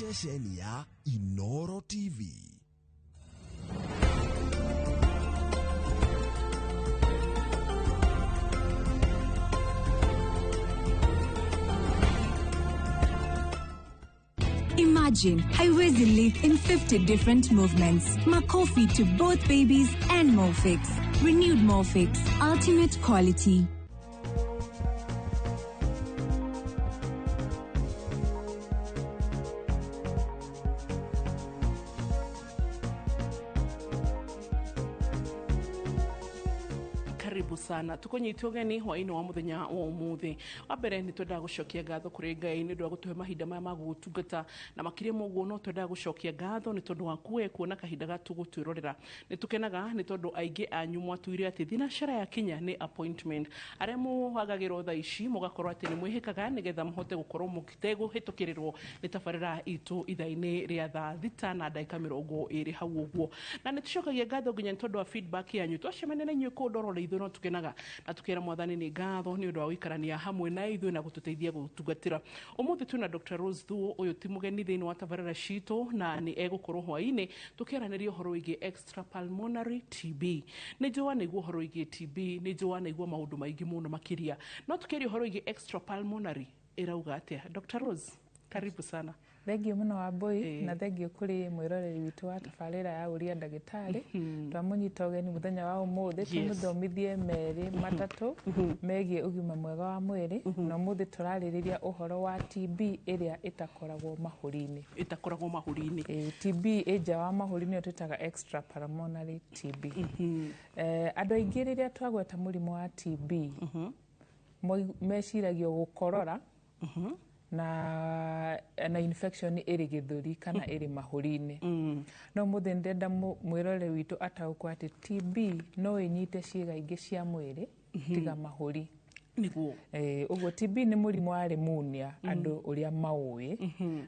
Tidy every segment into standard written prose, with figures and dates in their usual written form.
ceceni ya Inoro TV. Imagine haiwezi live in 50 different movements. Makofi to both babies and Morphix. Renewed Morphix, ultimate quality. Sana tukonyitwo geni hwaini wa muthenya wa umuthi wa mbere ni twenda gucokia ngatho kuri Ngai ni ndwa gutuhe mahinda maya ma gutungata na makiria moguo no twenda gucokia ngatho ni tondu wakuwe kuona kahinda gatugutwirorera ni tukenaga ni tondu aingi anyu mwatuire ati thinashara ya Kinya ni appointment aria muhagagirwo tha ici mugakorwo ati ni mwihikaga nigetha muhote gukorwo mukitego hitukirirwo ni tabarira itu ithaini ria tha thita na ndagika 20 hau uguo na ni tucokagia ngatho nginya tondu wa feedback yanyu twacemania na inyuĩ kundorora ithuĩ no tukenaga na tukera mwathani ni ngatho ni undu wa wikarania hamwe na ithuĩ na gututeithia gutungatira umuthi tuna Dr. Rose Thuo uyu ti mugeni thiini wa tabarira cito na ni egukorwo hwaini tukeraniria uhoro wigi extra pulmonary TB ni njua niguo uhoro wigi TB ni njua niguo maundu maingi muno makiria no tukeria uhoro wigi extra pulmonary irauga atia Dr. Rose karibu sana. Thengio muno wa Boy na thengio kuri mwiroreri witu wa tabarira ya uria ndagitari twamunyita ugeni muthenya wa umuthi tumuthomithie meri matatu megie ugima mwega wa mwiri na umuthi turaririria uhoro wa TB iria itakoragwo mahuri-ini TB eja wa mahuri-ini twitaga extra pulmonary TB andu aingi riria twagweta murimu wa TB meciragio gukorora na infection iri githuri kana iri mahuri-ini no muthi ndenda mwirore witu ataukwa ati TB no inyite ciiga ingi cia mwiri tiga mahuri niguo uguo TB ni murimu wa pneumonia andu uria maui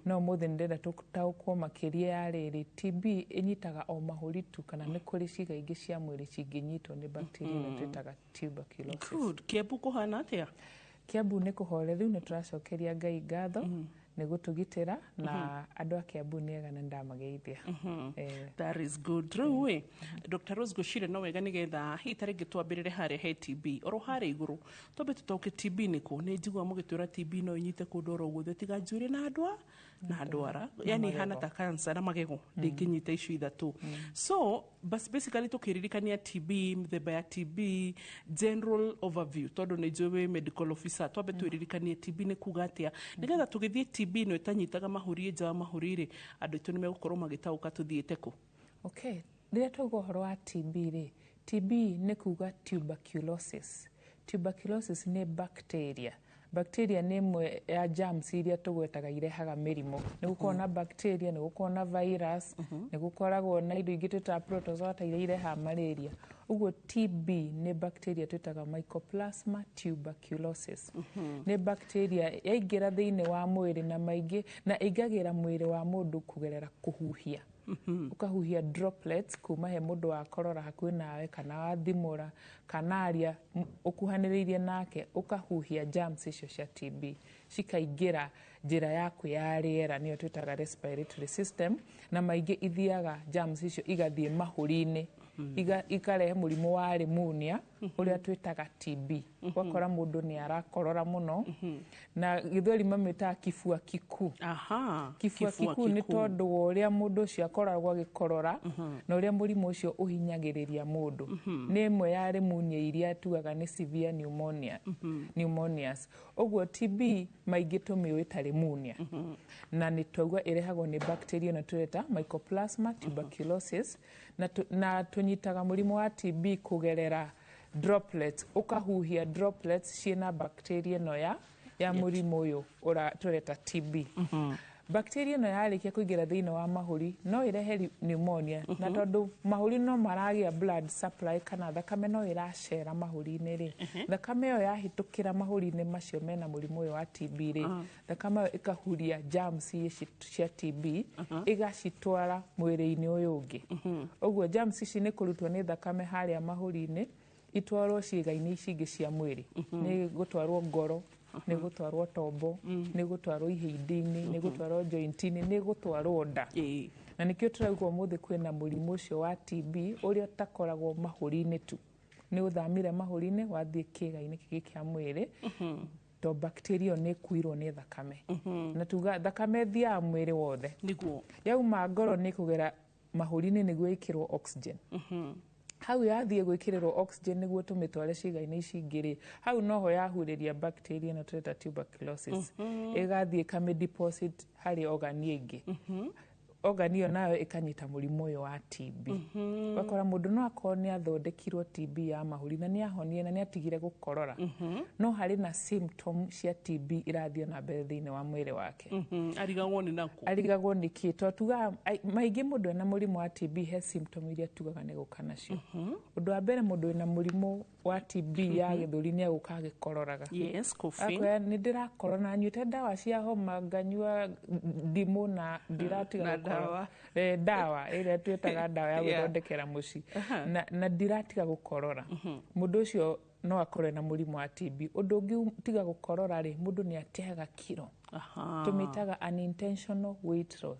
no muthi ndenda tutaukwo makiria ya riri TB inyitaga o mahuri tu kana ni kuri ciiga ingi cia mwiri cinginyitwo ni bacteria na twitaga tuberculosis. Good. Kiambu kuhana atia? Kiambu ni kuhoreru ni turacokeria Ngai ngatho ni gutugitira na andu a Kiambu ni ega na ndamageithia. That is good. Rui Dr. Rose Goshire no wega nigetha hitaringi twambirire hare he TB oro hare iguru tobe tutoke TB niko ni njigwa mugitwira TB no inyite kundu oro guothe tiga njuri na andwa na ndwara yani hana ta cancer na magego ndinginyita icio ithatu so basically tukiririkania TB mthemba ya TB general overview tondu ni njui medical officer twabe tuiririkanie TB ni kuga atia nigetha tugithie TB no itanyitaga mahuri nja wa mahuri andu itu ni megukorwo magitauka tuthiete ku. Okay, riria tugo horo wa TB ri TB ni kuga tuberculosis. Tuberculosis ni bacteria ni imwe ya germs iria tugwetaga irehaga mirimo ni gukorwo na bacteria ni gukorwo na virus ni gukoragwo na indo ingi twita protozoa iria irehaga malaria uguo TB ni bacteria twitaga Mycoplasma tuberculosis ni bacteria yaingira thiini wa mwiri na maingi na igagira mwiri wa mundu kugerera kuhuhia ukahuhia droplets kuma he mundu wa korora hakuhi nawe kana wathimura kana aria ukuhaniriirie nake ukahuhia germs icio cia TB cikaingira njira yaku ya riera niyo twitaga respiratory system na maingi ithiaga germs icio igathie mahuri-ini ikarehe murimu wa pneumonia uria twitaga TB wakora mundu ni arakorora muno na githweri mamita kifua kiku kifua kiku ni tondu uria mundu cio akoragwo agikorora na uria murimu ucio uhinyagiriria mundu ni imwe ya pneumonia iria tugaga ni severe pneumonias uguo TB maingi tumiwita pneumonia na ni twagwa irehagwo ni bacteria na tweta Mycoplasma tuberculosis na tunyitaga murimu wa TB kugerera droplets ukahuhia droplets ciena bacteria no ya murimu uyu ura tureta TB bacteria no yarikia kuingira thiini wa mahuri no irehe pneumonia na tondu mahuri no maragia blood supply kana thakame no iracera mahuri-ini ri thakame yo yahitukira mahuri-ini macio mena murimu uyu wa TB ri thakame ikahuria germs cia TB igacitwara mwiri-ini uyu ungi uguo germs ici ni kurutwo ni thakame haria mahuri-ini itwarwo ciiga-ini ici ingi cia mwiri ni gutwarwo ngoro nĩ gũtwarwo tombo, nĩ gũtwarwo ihĩndĩ-inĩ, nĩ gũtwarwo joint-inĩ, nĩ gũtwarwo nda. Na nĩkĩo tũrauga ũmũthĩ kwĩna mũrimũ ũcio wa TB ũrĩa ũtakoragwo mahũri-inĩ tu. Nĩ ũthamire mahũri-inĩ wathiĩ kĩĩga-inĩ kĩngĩ kĩa mwĩrĩ, to bacteria nĩ ĩkuirwo nĩ thakame. Na tuga thakame thiaga mwĩrĩ wothe. Yauma ngoro nĩ kũgera mahũri-inĩ nĩguo ĩkĩrwo oxygen. Hau yathiĩ gwĩkĩrĩrwo oxygen nĩguo tũmĩtware ciĩga-inĩ ici ingĩ-rĩ, hau noho yahurĩria bacteria ĩno tũreta tuberculosis. Ĩgathiĩ ĩkamĩ-deposit harĩ ogani ĩngĩ. Ogani ĩyo nayo ĩkanyita mũrimũ ũyũ wa TB. Ũgakora mũndũ no akorwo nĩ athondekirwo TB ya mahũri na nĩ ahonire na nĩ atigire gũkorora. No harĩ na symptom cia TB irathiĩ na mbere thĩinĩ wa mwĩrĩ wake. Arigagwo nĩ nakũ? Arigagwo nĩ kĩ? Tondũ tugaga maingĩ mũndũ ena mũrimũ wa TB he symptom iria tugaga nĩ gũka nacio. Ũndũ wa mbere mũndũ ena mũrimũ wa TB ya gĩthũri nĩ agũka agĩkororaga. Akwĩra nĩ ndĩrakorora na nyuĩte ndawa cia homa, nganyua ndimũ na ndiratiga ndawa ĩrĩa twĩtaga ndawa ya gũthondekera mũci na ndiratiga gũkorora. Mũndũ ũcio no akorwo na mũrimũ wa TB. Ũndũ ũngĩ tiga gũkorora-rĩ, mũndũ nĩ ateaga kiro. Tũmĩtaga unintentional weight loss.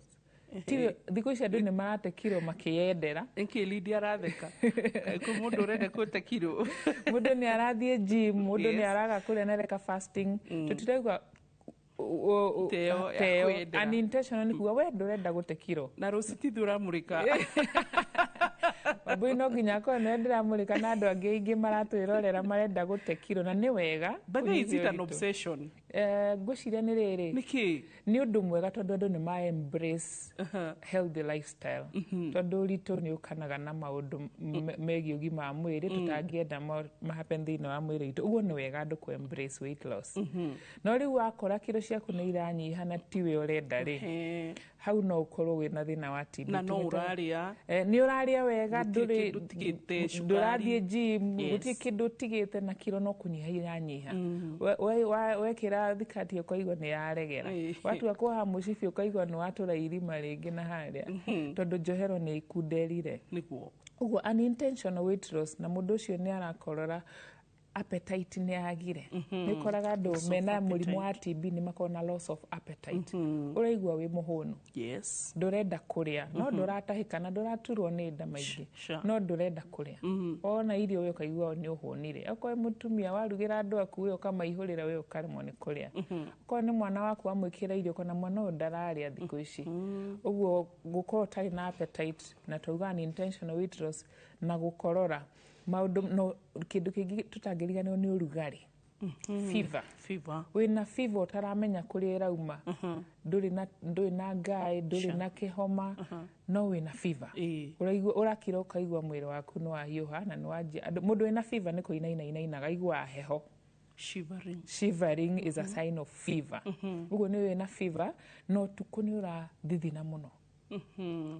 Thikũ ici andũ nĩ marate kiro makĩyendera. Nĩkĩ Lydia aratheka? Kwĩ mũndũ ũrenda gũte kiro. Mũndũ nĩ arathiĩ gym, mũndũ nĩ araga kũrĩa na reka fasting. Tũtirauga teo unintentional nĩ kuga we ndũrenda gũte kiro. Na rũciũ ti ũramũrĩka. Wambui no nginya akorwo nĩwe ndĩramũrĩka na andũ angĩ aingĩ maratwĩrorera marenda gũte kiro na nĩ wega. But is it an obsession? Ngwĩciria nĩ rĩrĩ. Nĩkĩ? Nĩ ũndũ mwega tondũ andũ nĩ ma-embrace healthy lifestyle. Tondũ ũritũ nĩ ũkanaga na maũndũ megiĩ ũgima wa mwĩrĩ tũtangĩenda mahappen thĩinĩ wa mwĩrĩ witũ. Ũguo nĩ wega andũ kũ-embrace weight loss. No rĩu wakora kiro ciaku nĩ iranyiha na tiwe ũrenda-rĩ, hau no ũkorwo wĩna thĩna wa TB. Na no ũrarĩa. Nĩ ũrarĩa wega, ndũrathiĩ gym, gũtirĩ kĩndũ ũtigĩte na kiro no kũnyiha iranyiha. Wekĩra thikati ũkaigua nĩ yaregera. Watua kuoha mũcibi ũkaigua nĩ watũra irima rĩngĩ na harĩa. Tondũ njohero nĩ ikunderire. Ũguo unintentional weight loss na mũndũ ũcio nĩ arakorora appetite nĩ yagire. Nĩ ũkoraga andũ mena mũrimũ wa TB nĩ makoragwo na loss of appetite. Ũraigua wĩ mũhũnu. Ndũrenda kũrĩa. No ndũratahĩka na ndũraturwo nĩ nda maingĩ. No ndũrenda kũrĩa. Ona irio we ũkaigua nĩ ũhũnire. Okorwo mũtumia warugĩra andũ aku we ũkamaihũrĩra we ũkaremwo nĩ kũrĩa. Okorwo nĩ mwana waku wamwĩkĩra irio kana mwana ũyũ ndararĩa thikũ ici. Ũguo gũkorwo ũtarĩ na appetite na twauga unintentional weight loss na gũkorora. Maũndũ kĩndũ kĩngĩ tũtangĩriganĩrwo nĩ ũrugarĩ. Fever. Wĩna fever ũtaramenya kũrĩa ĩrauma. Ndũrĩ na ngaĩ, ndũrĩ na kĩhoma, no wĩna fever. Ũrakira ũkaigua mwĩrĩ waku nĩ wahiũha na nĩ wanjia. Mũndũ wĩna fever nĩ kũinainainaga aigua heho. Shivering is a sign of fever. Ũguo nĩ wĩna fever no tukũ nĩ ũrathithina mũno.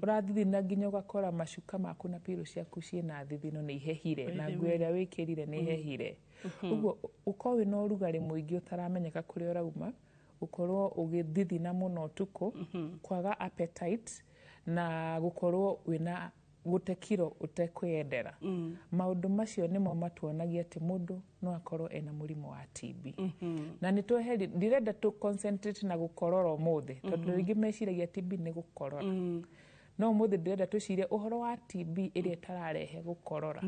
Ũrathithina nginya ũgakora macuka maku na pillow ciaku ciĩna thithino nĩ ihehire na nguo ĩrĩa wĩkĩrire nĩ ihehire. Ũguo ũkorwo wĩna ũrugarĩ mũingĩ ũtaramenyeka kũrĩa ũrauma, ũkorwo ũgĩthithina mũno ũtukũ, kwaga appetite na gũkorwo wĩna gũte kiro ũtekwĩyendera. Maũndũ macio nĩmo matuonagia atĩ mũndũ no akorwo ena mũrimũ wa TB. Na nĩ ndirenda tu concentrate na gũkorora ũmũthĩ tondũ rĩngĩ meciragia TB nĩ gũkorora. No ũmũthĩ ndĩrenda twĩcirie ũhoro wa TB ĩrĩa ĩtararehe gũkorora.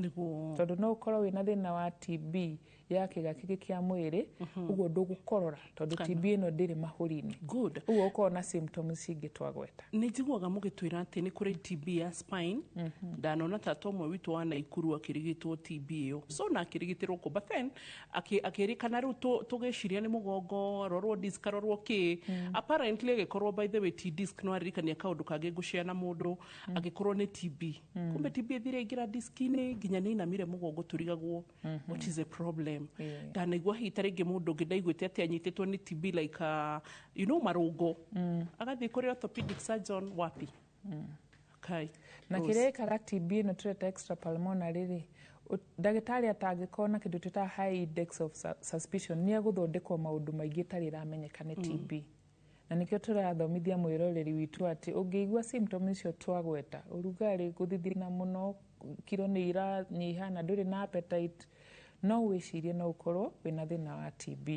Tondũ no ũkorwo wĩna thĩna wa TB ya kĩga kĩngĩ kĩa mwĩrĩ, ũguo ndũgũkorora tondũ TB ĩno ndĩrĩ mahũri-inĩ. Ũguo ũkorwo na symptoms cingĩ twagweta. Nĩ njiguaga mũgĩtwĩra atĩ nĩ kũrĩ TB ya spine. Ndanona tata ũmwe witũ wa Naikuru akĩrigitwo TB ĩyo. So na akĩrigitĩrwo kũ, but then akĩrĩkana rĩu tũgĩciria nĩ mũgongo, arorwo disc, arorwo kĩ. Apparently agĩkorwo by the way ti disc no aririkania kaũndũ kangĩ ngũshare na mũndũ agĩkorwo nĩ TB. Kumbe TB ĩthire ĩngĩra disc-inĩ nginya nĩ ainamire mũgongo tũrigagwo. What is the problem? Ndanaigua hihi ta rĩngĩ mũndũ ũngĩ ndaiguĩte atĩ anyitĩtwo nĩ TB like marũngo. Agathiĩ kũrĩ orthopedic surgeon wapi? Na kĩrĩa ĩkaga TB ĩno tũreta extrapulmonary-rĩ, ndagĩtarĩ atangĩkorwo na kĩndũ twĩtaga high index of suspicion nĩ agũthondekwo maũndũ maingĩ tarĩ ĩramenya nĩ TB. Na nĩkĩo tũrathomithia mwĩroreri witũ atĩ ũngĩigua symptoms icio twagweta, ũrugarĩ, gũthithina mũno, kiro nĩ iranyiha na ndũrĩ na appetite, no wĩcirie no ũkorwo wĩna thĩna wa TB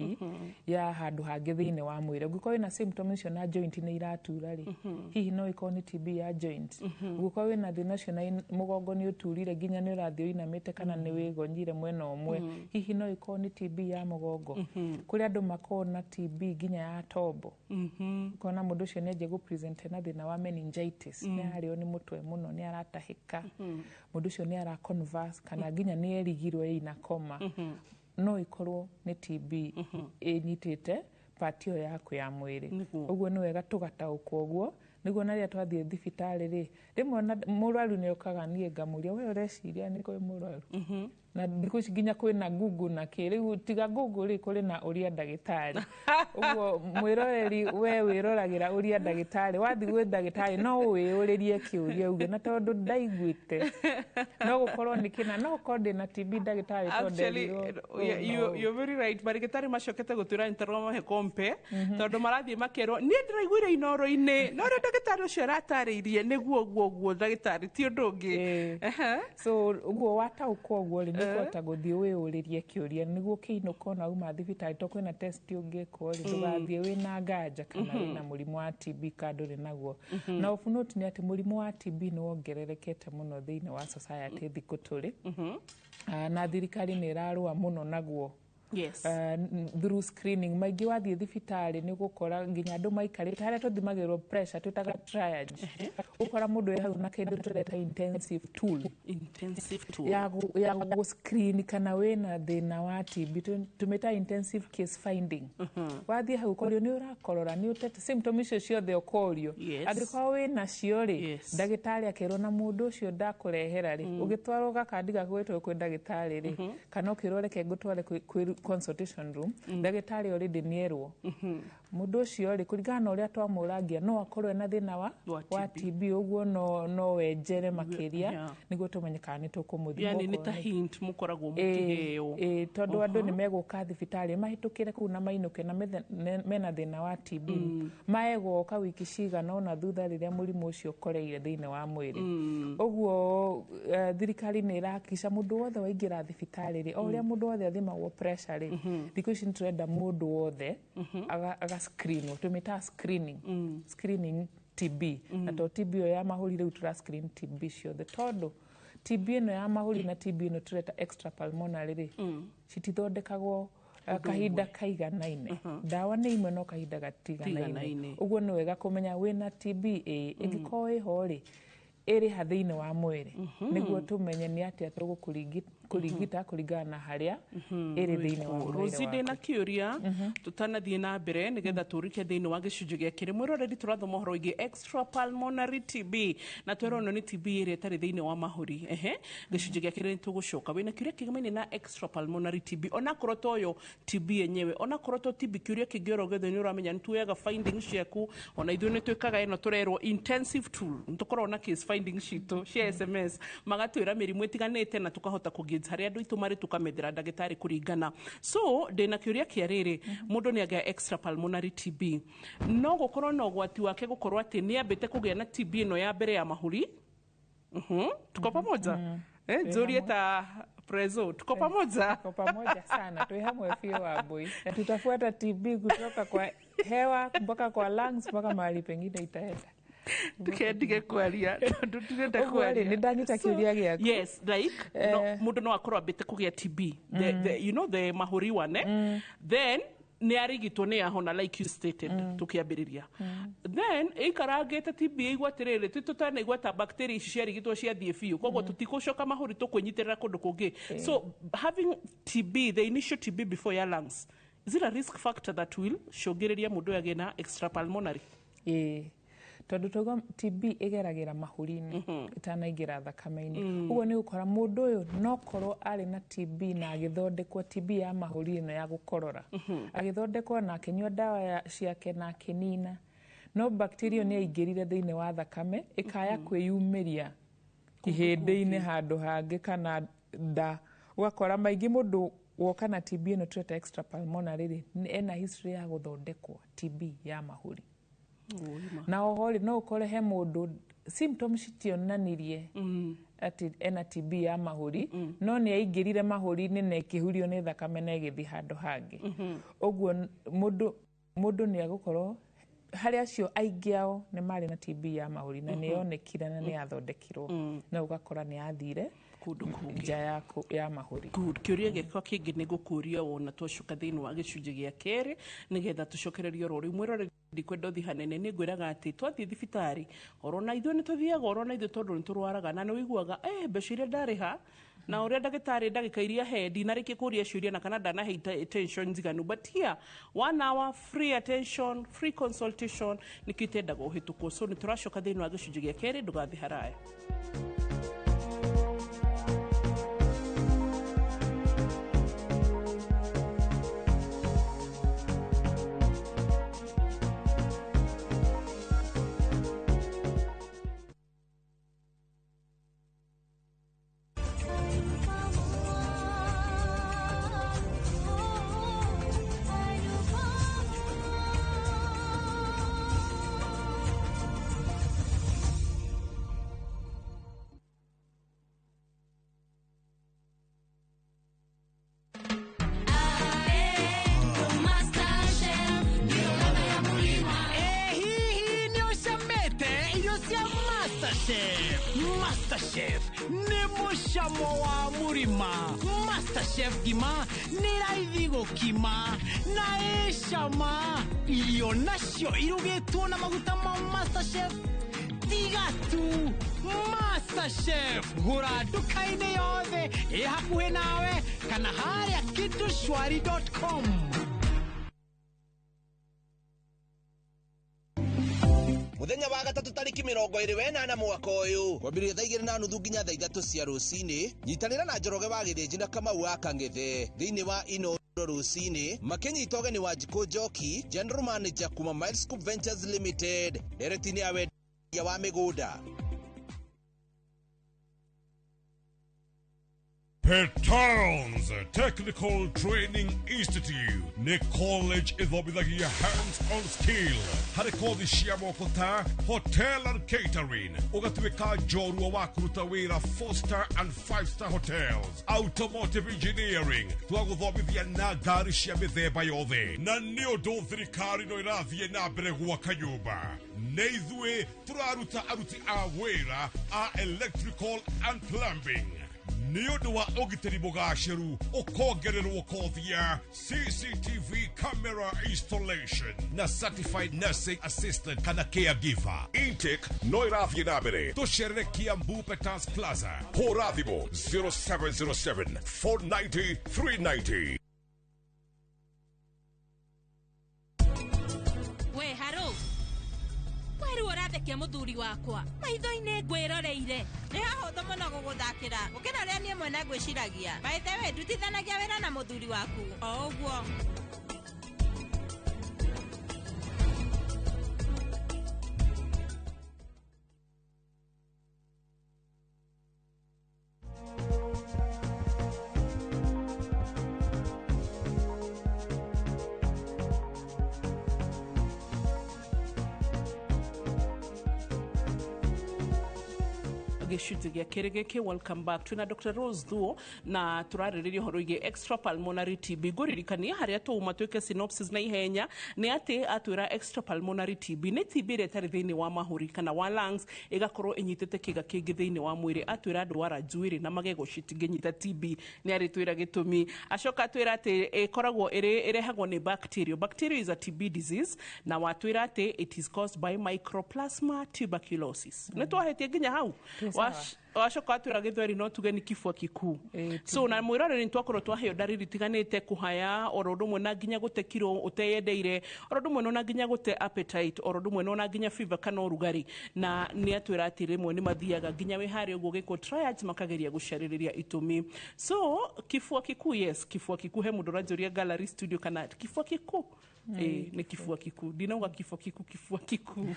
ya handũ hangĩ thĩinĩ wa mwĩrĩ. Ũngĩkorwo wĩna symptoms icio na joint nĩ iratura rĩ, hihi no ĩkorwo nĩ TB ya joint. Ũngĩkorwo wĩna thĩna ũcio na mũgongo nĩ ũturire nginya nĩ ũrathiĩ ũinamĩte kana nĩ wĩgonyire mwena ũmwe, hihi no ĩkorwo nĩ TB ya mũgongo. Kũrĩ andũ makoragwo na TB nginya ya tombo. Ũkona mũndũ ũcio nĩ anjia gũ-present na thĩna wa meningitis, nĩ arĩo nĩ mũtwe mũno, nĩ aratahĩka, mũndũ ũcio nĩ ara-convulse kana nginya nĩ erigirwo ĩna koma. No ĩkorwo nĩ TB ĩnyitĩte part ĩyo yaku ya mwĩrĩ. Ũguo nĩ wega tũgataũkwo ũguo, nĩguo na rĩrĩa twathiĩ thibitarĩ rĩ, rĩmwe mũrwaru nĩ okaga niĩ ngamũria we ũreciria nĩ kwĩ mũrwaru. Na thikũ ici nginya kwĩna Google na rĩu tiga Google rĩ, kũrĩ na ũria ndagĩtarĩ. Ũguo mwĩroreri we wĩroragĩra ũria ndagĩtarĩ, wathiĩ gwĩ ndagĩtarĩ no wĩyũrĩrie kĩũria uge na tondũ ndaiguĩte no gũkorwo nĩ kĩna, no gũkorwo ndĩna TB ndagĩtarĩ tondũ nderirwo. You're very right. Marĩgĩtarĩ macokete gũtwĩra nĩtaro mahe kompe tondũ marathiĩ makerwo niĩ ndĩraiguire inoro-inĩ no rĩo ndagĩtarĩ ũcio aratarĩirie nĩguo guo ndagĩtarĩ ti ũndũ ũngĩ. So ũguo wataũkwo ũguo rĩ kũhota gũthiĩ wĩyũrĩrie kĩũria nĩguo kĩinũka ona uma thibitarĩ to kwĩna test ũngĩkwo rĩ, ndũgathiĩ wĩna nganja kana wĩna mũrimũ wa TB ka ndũrĩ naguo. Na off note nĩ atĩ mũrimũ wa TB nĩ wongererekete mũno thĩinĩ wa society thikũ tũrĩ, na thirikari nĩ ĩrarũa mũno naguo. Yes. Through screening maingĩ wathiĩ thibitarĩ nĩ gũkora nginya andũ maikarĩte harĩa tũthimagĩrwo pressure twĩtaga triage. Ũkora mũndũ wĩ hau na kĩndũ tũreta intensive tool ya gũ-screen kana wĩna thĩna wa TB, tũmĩta intensive case finding. Wathiĩ hau ũkorio nĩ ũrakorora, nĩ ũtete symptoms icio ciothe ũkorio, angĩkorwo wĩna cio rĩ, ndagĩtarĩ akerwo na mũndũ ũcio ndakũrehera rĩ, ũgĩtwarwo gakandi gaku gwĩtwo kwĩ ndagĩtarĩ rĩ, kana ũkĩrwo reke ngũtware kwĩ consultation room, ndagĩtarĩ already nĩerwo mũndũ ũcio rĩ, kũringana na ũrĩa twamũrangia no akorwo ena thĩna wa TB. Ũguo no wenjere makĩria nĩguo tũmenye kana nĩ tũkũmũthima. Yani nĩ ta hint mũkoragwo mũkĩheo. Tondũ andũ nĩ megũka thibitarĩ mahĩtũkĩre kũu na mainũke na mena thĩna wa TB, maegwoka wiki cigana ona thutha rĩrĩa mũrimũ ũcio ũkoreire thĩinĩ wa mwĩrĩ. Ũguo thirikari nĩ ĩrahakikisha mũndũ wothe waingĩra thibitarĩ rĩ, o ũrĩa mũndũ wothe athimagwo pressure rĩ, thikũ ici nĩ tũrenda mũndũ wothe screenwo, tũmĩtaga screening TB. Na to TB ĩyo ya mahũri rĩu tũra screen TB ciothe, tondũ TB ĩno ya mahũri na TB ĩno tũreta extra pulmonary rĩ, citithondekagwo kahinda kaiganaine. Ndawa nĩ imwe no kahinda gatiganaine. Ũguo nĩ wega kũmenya wĩna TB ĩngĩkorwo ĩho rĩ, ĩrĩ ha thĩinĩ wa mwĩrĩ, nĩguo tũmenye nĩ atĩa tũgũkũrigita kũringana na harĩa ĩrĩ thĩinĩ wa mwĩrĩ waku. Rosie, ndĩna kĩũria tũtanathiĩ na mbere nĩgetha tũrĩke thĩinĩ wa gĩcunjĩ gĩa kerĩ. Mwĩroreri tũrathoma ũhoro wĩgiĩ extra pulmonary TB na twĩrwo ĩno nĩ TB ĩrĩa ĩtarĩ thĩinĩ wa mahũri. Gĩcunjĩ gĩa kerĩ nĩ tũgũcoka wĩna kĩũria kĩgemaine na extra pulmonary TB, onakorwo toyo TB yenyewe, onakorwo to TB, kĩũria kĩngĩ oro gĩothe nĩ ũramenya nĩ tuoyaga findings ciaku, ona ithuĩ nĩ twĩkaga ĩno tũrerwo intensive tool, nĩ tũkoragwo na case findings citũ cia SMS magatwĩra mĩrimũ ĩtiganĩte na tũkahota kũgauge harĩa andũ aitũ marĩ tũkamethera ndagĩtarĩ kũringana. So ndĩna kĩũria kĩa rĩrĩ, mũndũ nĩ agĩa extra pulmonary TB, no gũkorwo na ũgwati wake gũkorwo atĩ nĩ ambĩte kũgĩa na TB ĩno ya mbere ya mahũri? Tuko pamoja? Nzuri ta Prezo, tuko pamoja? Tuko pamoja sana, tuwe hamwe fiyo wabui. Tutafuata TB kutoka kwa hewa mpaka kwa lungs mpaka mahali pengine itaenda. Tukendige kwaria tutirenda kwaria nĩ ndanyita kĩũria gĩaku. Yes, like mũndũ no akorwo ambĩte kũgĩa TB, you know the mahũri one, then nĩ arigitwo nĩ ahona like you stated tukĩambĩrĩria, then ĩikarangĩte TB ĩigua atĩrĩrĩ tũtanaigua ta bacteria ici ciarigitwo ciathiĩ biũ, koguo tũtikũcoka mahũri tũkwĩnyitĩrĩra kũndũ kũngĩ. So having TB, the initial TB before your lungs, is it a risk factor that will cũngĩrĩria mũndũ agĩe na extra pulmonary? Tondũ tũgo TB ĩgeragĩra mahũri-inĩ ĩtanaingĩra thakame-inĩ. Ũguo nĩ gũkora mũndũ ũyũ no korwo arĩ na TB na agĩthondekwo TB ya mahũri ĩno ya gũkorora, agĩthondekwo na akĩnyua ndawa ciake na akĩnina, no bacteria nĩ yaingĩrire thĩinĩ wa thakame ĩkaya kwĩyumĩria ihĩndĩ-inĩ handũ hangĩ kana nda. Ũgakora maingĩ mũndũ woka na TB ĩno tũreta extra pulmonary ena history ya gũthondekwo TB ya mahũri. Na oho no ũkore he mũndũ symptoms citionanirie ati ena TB ya mahuri no nĩ aingĩrire mahuri-inĩ na ĩkĩhurio nĩ thakame na ĩgĩthiĩ handũ hangĩ ũguo mũndũ nĩ agũkorwo harĩa acio aingĩ ao nĩ marĩ na TB ya mahuri na nĩ yonekire na nĩ athondekirwo na ũgakora nĩ athire nja ya mahuri. Kĩũria gĩakwa kĩngĩ nĩ gũkũria wona twacoka thĩinĩ wa gĩcunjĩ gĩa kerĩ nĩgetha tũcokererie oro rĩu mwĩrore ndikwenda ũthi hanene nĩ ngwĩraga atĩ twathiĩ thibitarĩ oro na ithuĩ nĩ tũthiaga oro na ithuĩ tondũ nĩ tũrwaraga na nĩ wĩiguaga mbeca iria ndarĩha na ũrĩa ndagĩtarĩ ndagĩka iria he ndinarĩkia kũria ciũria na kana ndanahe attention njiganu but here 1 hour free attention free consultation nĩkĩo itendaga ũhĩtũkwo so nĩ tũracoka thĩinĩ wa gĩcunjĩ gĩa kerĩ ndũgathiĩ haraya. Masterchef nĩ mũcamo wa mũrima. Masterchef ngima nĩ raithi gũkima na ĩ cama. Irio nacio irugĩtwo na maguta ma Masterchef tiga tu. Masterchef gũra nduka-inĩ yothe ĩ hakuhĩ nawe kana harĩa kitushwari.com. Muthenya wa gatatu tariki 28 mwaka uyu kwambĩrĩria thaa 2:30 nginya thaa 3 cia rũcinĩ nyitanĩra na Njoroge wa Gĩthĩnji na Kamau wa Kang'ethe thĩinĩ wa Inoro rũcinĩ makĩnyita ũgeni wa Njikũ Njoki General Manager kuma Miles Scoop Ventures Limited directini ya wendia wa mĩgũnda. Petowns Technical Training Institute ne college ithomithagia hands-on skill harĩ kothi cia moko ta hotel and catering ũgatuĩka njorua wa kũruta wĩra 4-star and 5-star hotels, automotive engineering twagũthomithia na ngari cia mĩthemba yothe na nĩ ũndũ thirikari no ĩrathiĩ na mbere gwaka nyũmba nĩ ithuĩ tũraruta aruti a wĩra a electrical and plumbing. Nĩ ũndũ wa ũgitĩri mũgacĩru ũkongererwo kothi ya CCTV camera installation na certified nursing assistant kana caregiver. Intake no ĩrathiĩ na mbere. Tũcerere Kiambu Petans Plaza. Hũra thimũ 0707 490 390. We haro weru ũrathekia mũthuri wakwa maitho-inĩ ngwĩroreire nĩ hahũthũ mũno gũgũthakĩra gũkĩra ũrĩa niĩ mwene ngwĩciragia by the way ndutithanagia wĩra na mũthuri waku o ũguo. gĩcunjĩ gĩa kerĩ gĩkĩ. Welcome back. Twina Dr. Rose Thuo na turarĩrĩria ũhoro wĩgiĩ extra pulmonary TB. Ngũririkania harĩa tũuma twĩke synopsis na ihenya nĩ atĩ atwĩra extra pulmonary TB nĩ TB ĩrĩa ĩtarĩ thĩinĩ wa mahũri kana wa lungs ĩgakorwo ĩnyitĩte kĩga kĩngĩ thĩinĩ wa mwĩrĩ. Atwĩra ndwara njuĩrĩ na magego citingĩnyita TB nĩ arĩtwĩra gĩtũmi. Acoka atwĩra atĩ ĩkoragwo ĩrehagwo nĩ bacteria. Bacteria is a TB disease na watwĩra atĩ it is caused by Mycoplasma tuberculosis. Nĩ twahĩtie nginya hau. Wacoka atwĩra gĩthweri no tuge nĩ kifua kikuu. So na mwĩrore nĩ twakorwo twaheo ndariri tiganĩte, kũhaya, oro ndũmwe na nginya gũte kiro ũteyendeire, oro ndũmwe na nginya gũte appetite, oro ndũmwe na nginya fever kana ũrugarĩ. Na nĩ atwĩra atĩ rĩmwe nĩ mathiaga nginya wĩ harĩa ũguo gĩkwo triads makageria gũcarĩrĩria itũmi. So kifua kikuu, yes, kifua kikuu. He mũndũ ũranjũria gallery studio kana kifua kikuu. Nĩ kifua kikuu. Ndinauga kifua kikuu, kifua kikuu.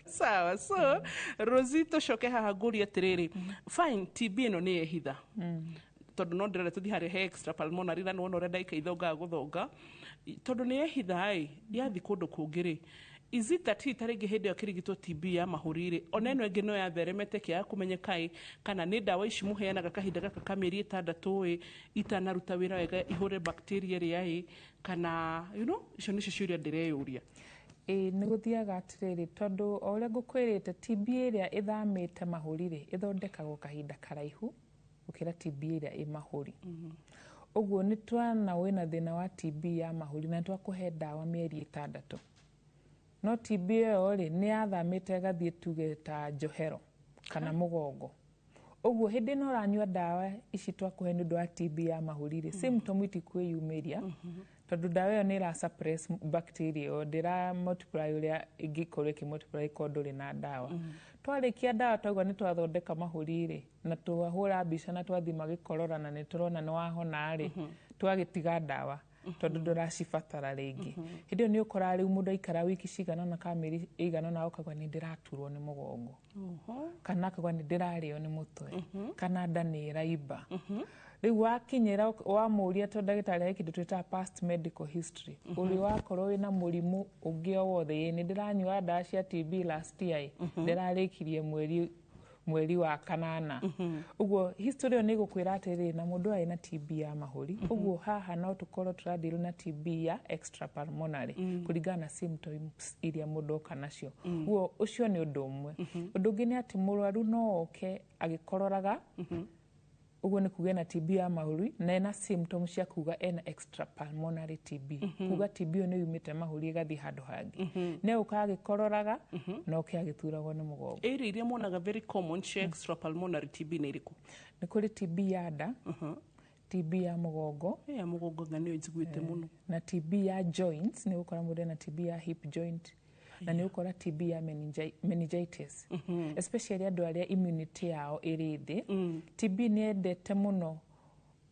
Sawa, so Rosito coke haha ngũria atĩrĩrĩ, fine, TB ĩno nĩ ehitha tondũ no ndĩrenda tũthiĩ harĩa he extra pulmonary na nĩwona ũrĩa ndaika ithongaga gũthonga tondũ nĩ ehitha yathi kũndũ kũngĩ-rĩ is it that itarege hende ya kirigito TB ya mahurire oneno enge no ya theremete kia kumenyekai kana ni dawa ici muheanaga kahinda gaka ka mĩeri 6 itanaruta wĩra wega ihũre bacteria ria kana icio nicio ciũria ndĩreyũria. Nĩ gũthiaga atĩrĩrĩ tondũ o ũrĩa ngũkwĩrĩte TB ĩrĩa ĩthamĩte mahũri ĩthondekagwo kahinda karaihu gũkĩra TB ĩrĩa ĩ mahũri. Ũguo nĩ twana wĩna thĩna wa TB ya mahũri na twakũhe ndawa mĩeri 6. No TB ĩyo nĩ yathamĩte ĩgathiĩ tuge ta njohero kana mũgongo. Ũguo hĩndĩ ĩno ũranyua ndawa ici twakũhe nĩ ũndũ wa TB ya mahũri symptom itikwĩyumĩria tondũ ndawa ĩyo nĩ ĩra suppress bacteria ĩyo ndĩra multiply ũrĩa ĩngĩkorwo ĩkĩmultiply ko ndũrĩ na ndawa. Twarĩkia ndawa twauga nĩ twathondeka mahũri na twahũra mbica na twathima gĩkorora na nĩ tũrona nĩ wahona twagĩtiga ndawa tondũ ndũracibatara rĩngĩ. Hĩndĩ ĩyo nĩ ũkoraga rĩu mũndũ aikara wiki cigana na kamĩeri ĩigana na akauga nĩ ndĩraturwo nĩ mũgongo kana akauga nĩ ndĩrarĩo nĩ mũtwe kana nda nĩ ĩraimba. Rĩu wakinyĩra wamũria tondũ ndagĩtarĩ he kĩndũ twĩtaga past medical history ũrĩ wakorwo wĩna mũrimũ ũngĩ o wothe nĩ ndĩranyua ndawa cia TB last year ndĩrarĩkirie mweri wa kanana. Ũguo history ĩyo nĩ ĩgũkwĩra atĩrĩ na mũndũ arĩ na TB ya mahũri. Ũguo haha no tũkorwo tũradeal na TB ya extrapulmonary kũringana na symptoms iria mũndũ oka nacio. Ũguo ũcio nĩ ũndũ ũmwe. Ũndũ ũngĩ nĩ atĩ mũrwaru no oke agĩkororaga ũguo nĩ kuga ena TB ya mahũri na ena symptoms cia kuga ena extrapulmonary TB. Kuga TB ĩyo nĩ yumĩte mahũri ĩgathiĩ handũ hangĩ. Nĩ ũka agĩkororaga na oke agĩturagwo nĩ mũgongo. Ĩrĩa iria monaga very common cia extrapulmonary TB nĩ irĩkũ? Nĩ kũrĩ TB ya nda, TB ya mũgongo. Ya mũgongo nga nĩyo njiguĩte mũno. Na TB ya joints nĩ gũkora mũndũ ena TB ya hip joint. Na nĩ ũkora TB ya meningitis. Especially andũ arĩa immunity yao ĩrĩ thĩ. TB nĩ endete mũno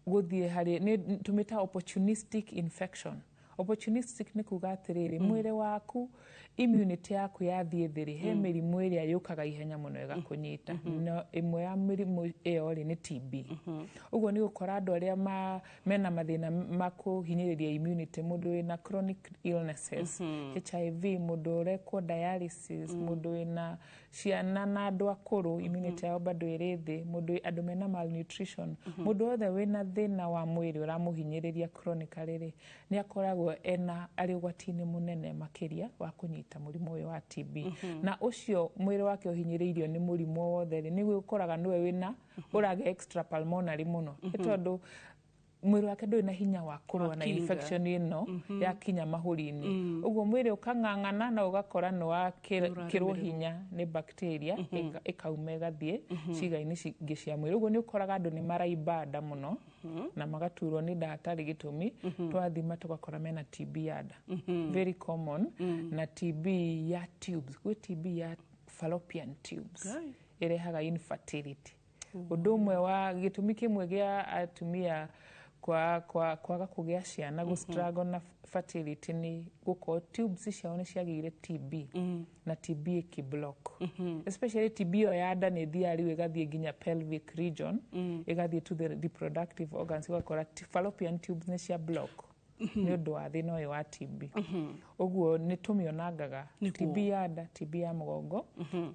gũthiĩ harĩ nĩ tũmĩta opportunistic infection. Opportunistic nĩ kuga atĩrĩrĩ mwĩrĩ waku immunity yaku yathiĩ thĩ he mĩrimũ ĩrĩa yũkaga ihenya mũno ĩgakũnyita. Na ĩmwe ya mĩrimũ ĩyo nĩ TB. Ũguo nĩ gũkora andũ arĩa mena mathĩna ma kũhinyĩrĩria immunity mũndũ wĩna chronic illnesses, HIV, mũndũ ũrekwo dialysis, mũndũ wĩna ciana na andũ akũrũ immunity yao bado ĩrĩ thĩ, andũ mena malnutrition, mũndũ wothe wĩna thĩna wa mwĩrĩ ũramũhinyĩrĩria chronically nĩ akoragwo arĩ ũgwati-inĩ mũnene makĩria wa kũnyita mũrimũ ũyũ wa TB. Na ũcio mwĩrĩ wake ũhinyĩrĩirio nĩ mũrimũ wothe nĩguo ũkoraga nĩwe wĩna ũrage extrapulmonary mũno. Nĩ tondũ mwĩrĩ wake ndũrĩ na hinya wa kũrũa na infection ĩno yakinya mahũri-inĩ. Ũguo mwĩrĩ ũkang'ang'ana na ũgakora nĩ wakĩrwo hinya nĩ bacteria ĩkauma ĩgathiĩ ciĩga-inĩ ingĩ cia mwĩrĩ. Ũguo nĩ ũkoraga andũ nĩ maraimba nda mũno na magaturwo nĩ nda hatarĩ gĩtũmi. Twathima tũgakora mena TB ya nda very common. Na TB ya tubes, gwĩ TB ya fallopian tubes ĩrehaga infertility. Ũndũ ũmwe wa gĩtũmi kĩmwe gĩa atumia kwaga kũgĩa ciana gũstruggle na fertility nĩ gũkorwo tubes ciao nĩ ciagĩire TB na TB ĩkĩblock. Especially TB ĩyo ya nda nĩ thiaga rĩu ĩgathiĩ nginya pelvic region ĩgathiĩ to the reproductive organs ũgakora fallopian tubes nĩ cia block nĩ ũndũ wa thĩna ũyũ wa TB. Ũguo nĩ tũmĩonangaga TB ya nda, TB ya mũgongo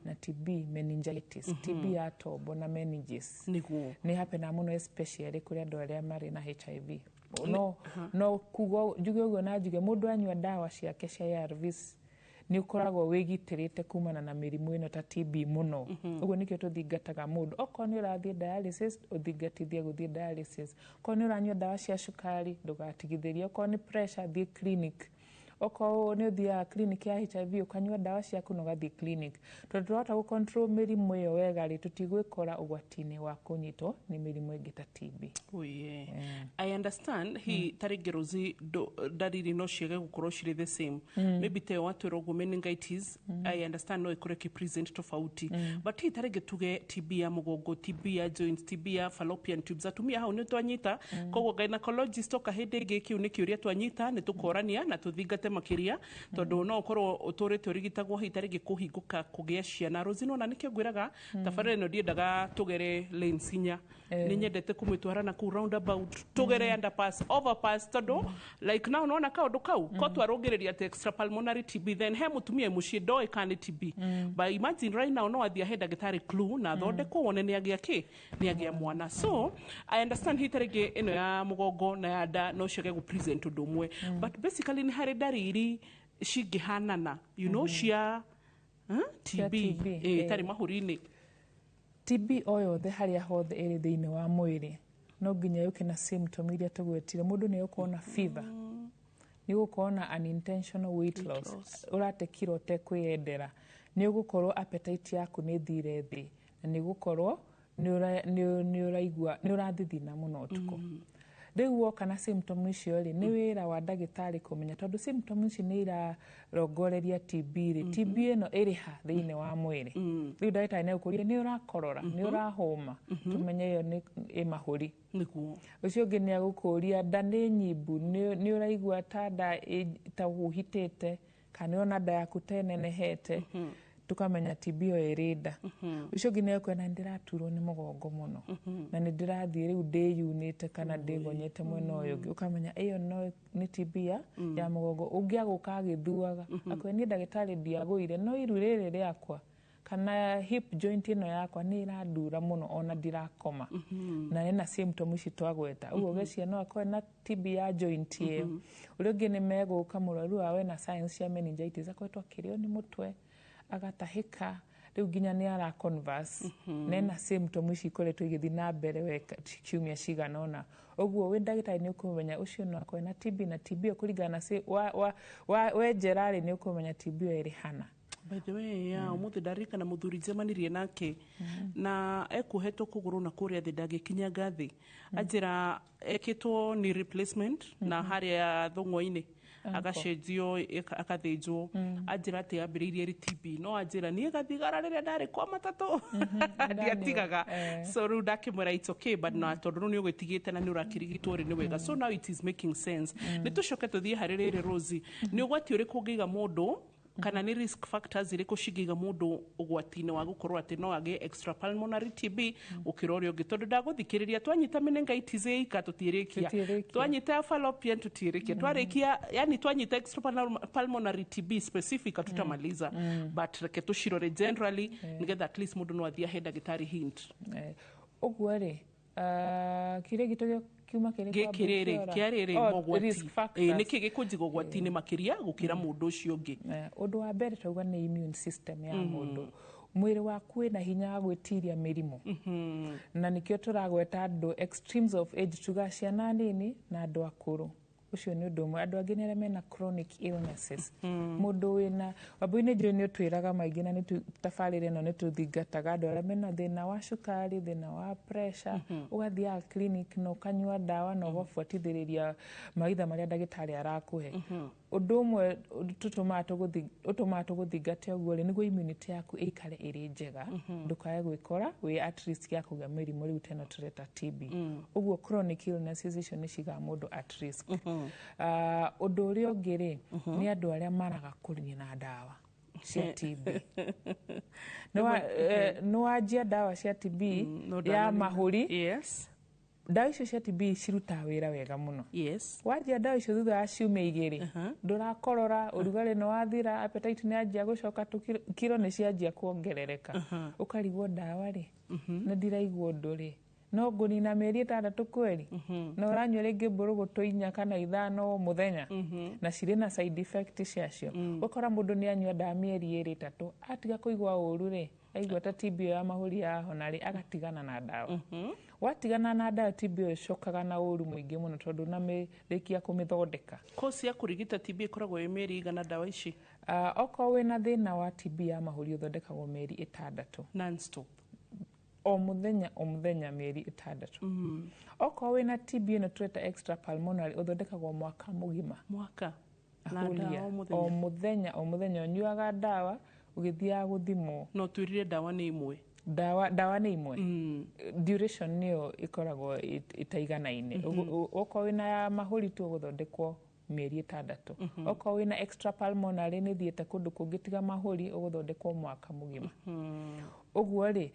na TB meningitis, TB ya tombo na meninges. Nĩ hapenaga mũno especially kũrĩ andũ arĩa marĩ na HIV. No kuga njuge ũguo na njuge mũndũ anyua ndawa ciake cia ARVs nĩ ũkoragwo wĩgitĩrĩte kumana na mĩrimũ ĩno ta TB mũno. Ũguo nĩkĩo tũthingataga mũndũ okorwo nĩ ũrathiĩ dialysis ũthingatithie gũthiĩ dialysis. Okorwo nĩ ũranyua ndawa cia cukari ndũgatigithĩrie. Okorwo nĩ pressure thiĩ clinic. Okorwo nĩ ũthiaga clinic ya HIV ũkanyua ndawa ciaku na ũgathiĩ clinic. Tondũ tũrahota gũcontrol mĩrimũ ĩyo wega tũtigwĩkora ũgwati-inĩ wa kũnyitwo nĩ mĩrimũ ĩngĩ ta TB. I understand hi tarĩngĩ Rosie ndariri no ciage gũkorwo cirĩ the same. Maybe te watwĩrwo ũguo meningitis I understand no ĩkore present tofauti. But hi tarĩngĩ tuge TB ya mũgongo, TB ya joints, TB ya fallopian tubes atumia hau nĩ twanyita. Koguo gynecologist oka hĩndĩ ĩngĩ kĩu nĩ kĩũria twanyita nĩ tũkorania na tũthingate wendete makiria tondu no ukorwo uturite urigitagwo hitarigi kuhinguka kugia ciana Rosino na nikio ngwiraga tabarire no ndiendaga tugere lanes inya ni nyendete kumwitwara na ku roundabout tugere underpass overpass tondu like now unaona kaundu kau ko twarungiriria extrapulmonary TB then he mutumia mucie ndoi kani TB but imagine right now no athia he ndagitari clue na thondeko wone ni agia ki ni agia mwana so I understand hitarigi ino ya mugongo na ya nda no ciage gu present undu umwe but basically ni hari dariri cingihanana you know cia TB tari mahuri-ini TB o yothe haria hothe iri thiini wa mwiri no nginya yuke na symptom iria tugwetire mundu ni yukuona fever ni gukorwo unintentional weight loss urate kiro te kwiyendera ni gukorwo appetite yaku ni thire thi na ni gukorwo ni uraigua ni urathithina muno utuko riu woka na symptom icio ri ni wira wa ndagitari kumenya tondu symptom icio ni irarongoreria TB ri TB ino iri ha thiini wa mwiri riu ndagitari ni ukuria ni urakorora ni urahuma tumenye iyo ni imahuri niguo ucio ungi ni agukuria nda ni nyimbu ni uraigua ta nda itahuhitite kana ona nda yaku tenenehete tukamenya TB o irida ucio ungi ni akwena ndiraturwo ni mugongo muno na ni ndirathie riu ndiyunite kana ndigonyete mwena uyu ungi ukamenya iyo no ni TB ya mugongo ungi aguka agithuaga akwenia ndagitari ndiaguire no iru riri riakwa kana hip joint ino yakwa ni iradura muno ona ndirakoma na ina symptom ici twagweta ugo gecia no akwe na TB ya joint iyo uri ungi ni meguka murwaru awe na signs cia meningitis akwetwa kirio ni mutwe agatahika riu nginya ni ara converse nena symptom ici ikoretwo igithi na mbere weka kiumia cigana ona uguo wi ndagitari ni ukumenya ucio no akwe na TB na TB kuringana na we Gerard ni ukumenya TB iri hana. By the way, umuthi ndarika na muthuri njemanirie nake na ekuhetwo kuguru na kuria thi ndagikinya ngathi ajira ekitwo ni replacement na haria thongo-ini agacenjio akathinjwo ajira ati ambiriirie ri TB no ajira ni gathigara riria ndari kwa matatu ndiatigaga so riu ndakimwira it's okay but na tondu ni ugwitigite na ni urakirigitwo ri ni wega so now it is making sense ni tucoke tuthie hari riri Rosie ni ugwati uriku ngiga mundu kana ni risk factors iriku cigiga mundu ugwatine wa gukorwo ati no age extrapulmonary TB ukirori ungi tondu ndaguthikiriria twanyita meningitis ika tutirikia twanyita fallopian tutirikia twarikia yani twanyita extrapulmonary TB specific tutamaliza but reke tushirore generally nigetha at least mundu no athia he ndagitari hint uguo ri kire gitogio kiuma kiriri kiariri mogwati niki gikunjigo gwatine makiria gukira mundu ucio ungi undu wa mbere tauga ni immune system ya mundu mwiri waku wina hinya wa gwitiria mirimu na nikio turagweta andu extremes of age tuga ciana nini na andu akuru ucio ni undu mwe andu angi ni mena chronic illnesses mundu wina wabu-ini ndio ni twiraga maingi na ni tafarire no ni tuthingataga andu aria mena thina wa cukari thina wa pressure ugathia clinic no kanyua dawa no gofuatithiriria maitha maria ndagitari arakuhe undu umwe utuma tuguthingate uguo ri niguo immunity yaku ikare iri njega ndukae gwikora we at risk ya kugia mirimu riu tena tureta TB uguo chronic illnesses icio ni ciga mundu at risk undu uria ungi ri ni andu aria maraga kuria na dawa cia TB no wajia dawa cia TB ya mahuri yes dawa icio cia TB ciruta wira wega muno yes wajia dawa icio thutha wa ciumia igiri ndurakorora urugari no wathira appetite ni anjia gucoka kiro ni cianjia kuongerereka ukarigwo dawa ri na ndiraigwo nduri no nguni na meri 6 kweli no ranywa ringi mburugutu 4 kana 5 muthenya na ciri na side effect ciacio ukora mundu ni anywa dawa mieri 3 atiga kuigwa uru ri aigwa ta TB ya mahuri ya honari agatigana na dawa watigana na dawa TB icokaga na uru muingi muno tondu na merikia kumithondeka kosi ya kurigita TB ikoragwo imeri igana dawa ici oko wina thina wa TB ya mahuri uthondekagwo meri 6 non stop o muthenya meri 6 oko wina TB ino tureta extrapulmonary uthondekagwo mwaka mugima o muthenya unyuaga dawa ugithia guthimwo no twirire dawa ni imwe dawa ni imwe duration niyo ikoragwo itaiganaine oko wina ya mahuri tu guthondekwo mĩeri 6 okorwo wĩna extra pulmonary nĩ thiĩte kũndũ kũngĩ tiga mahũri ũgũthondekwo mwaka mũgima ũguo rĩ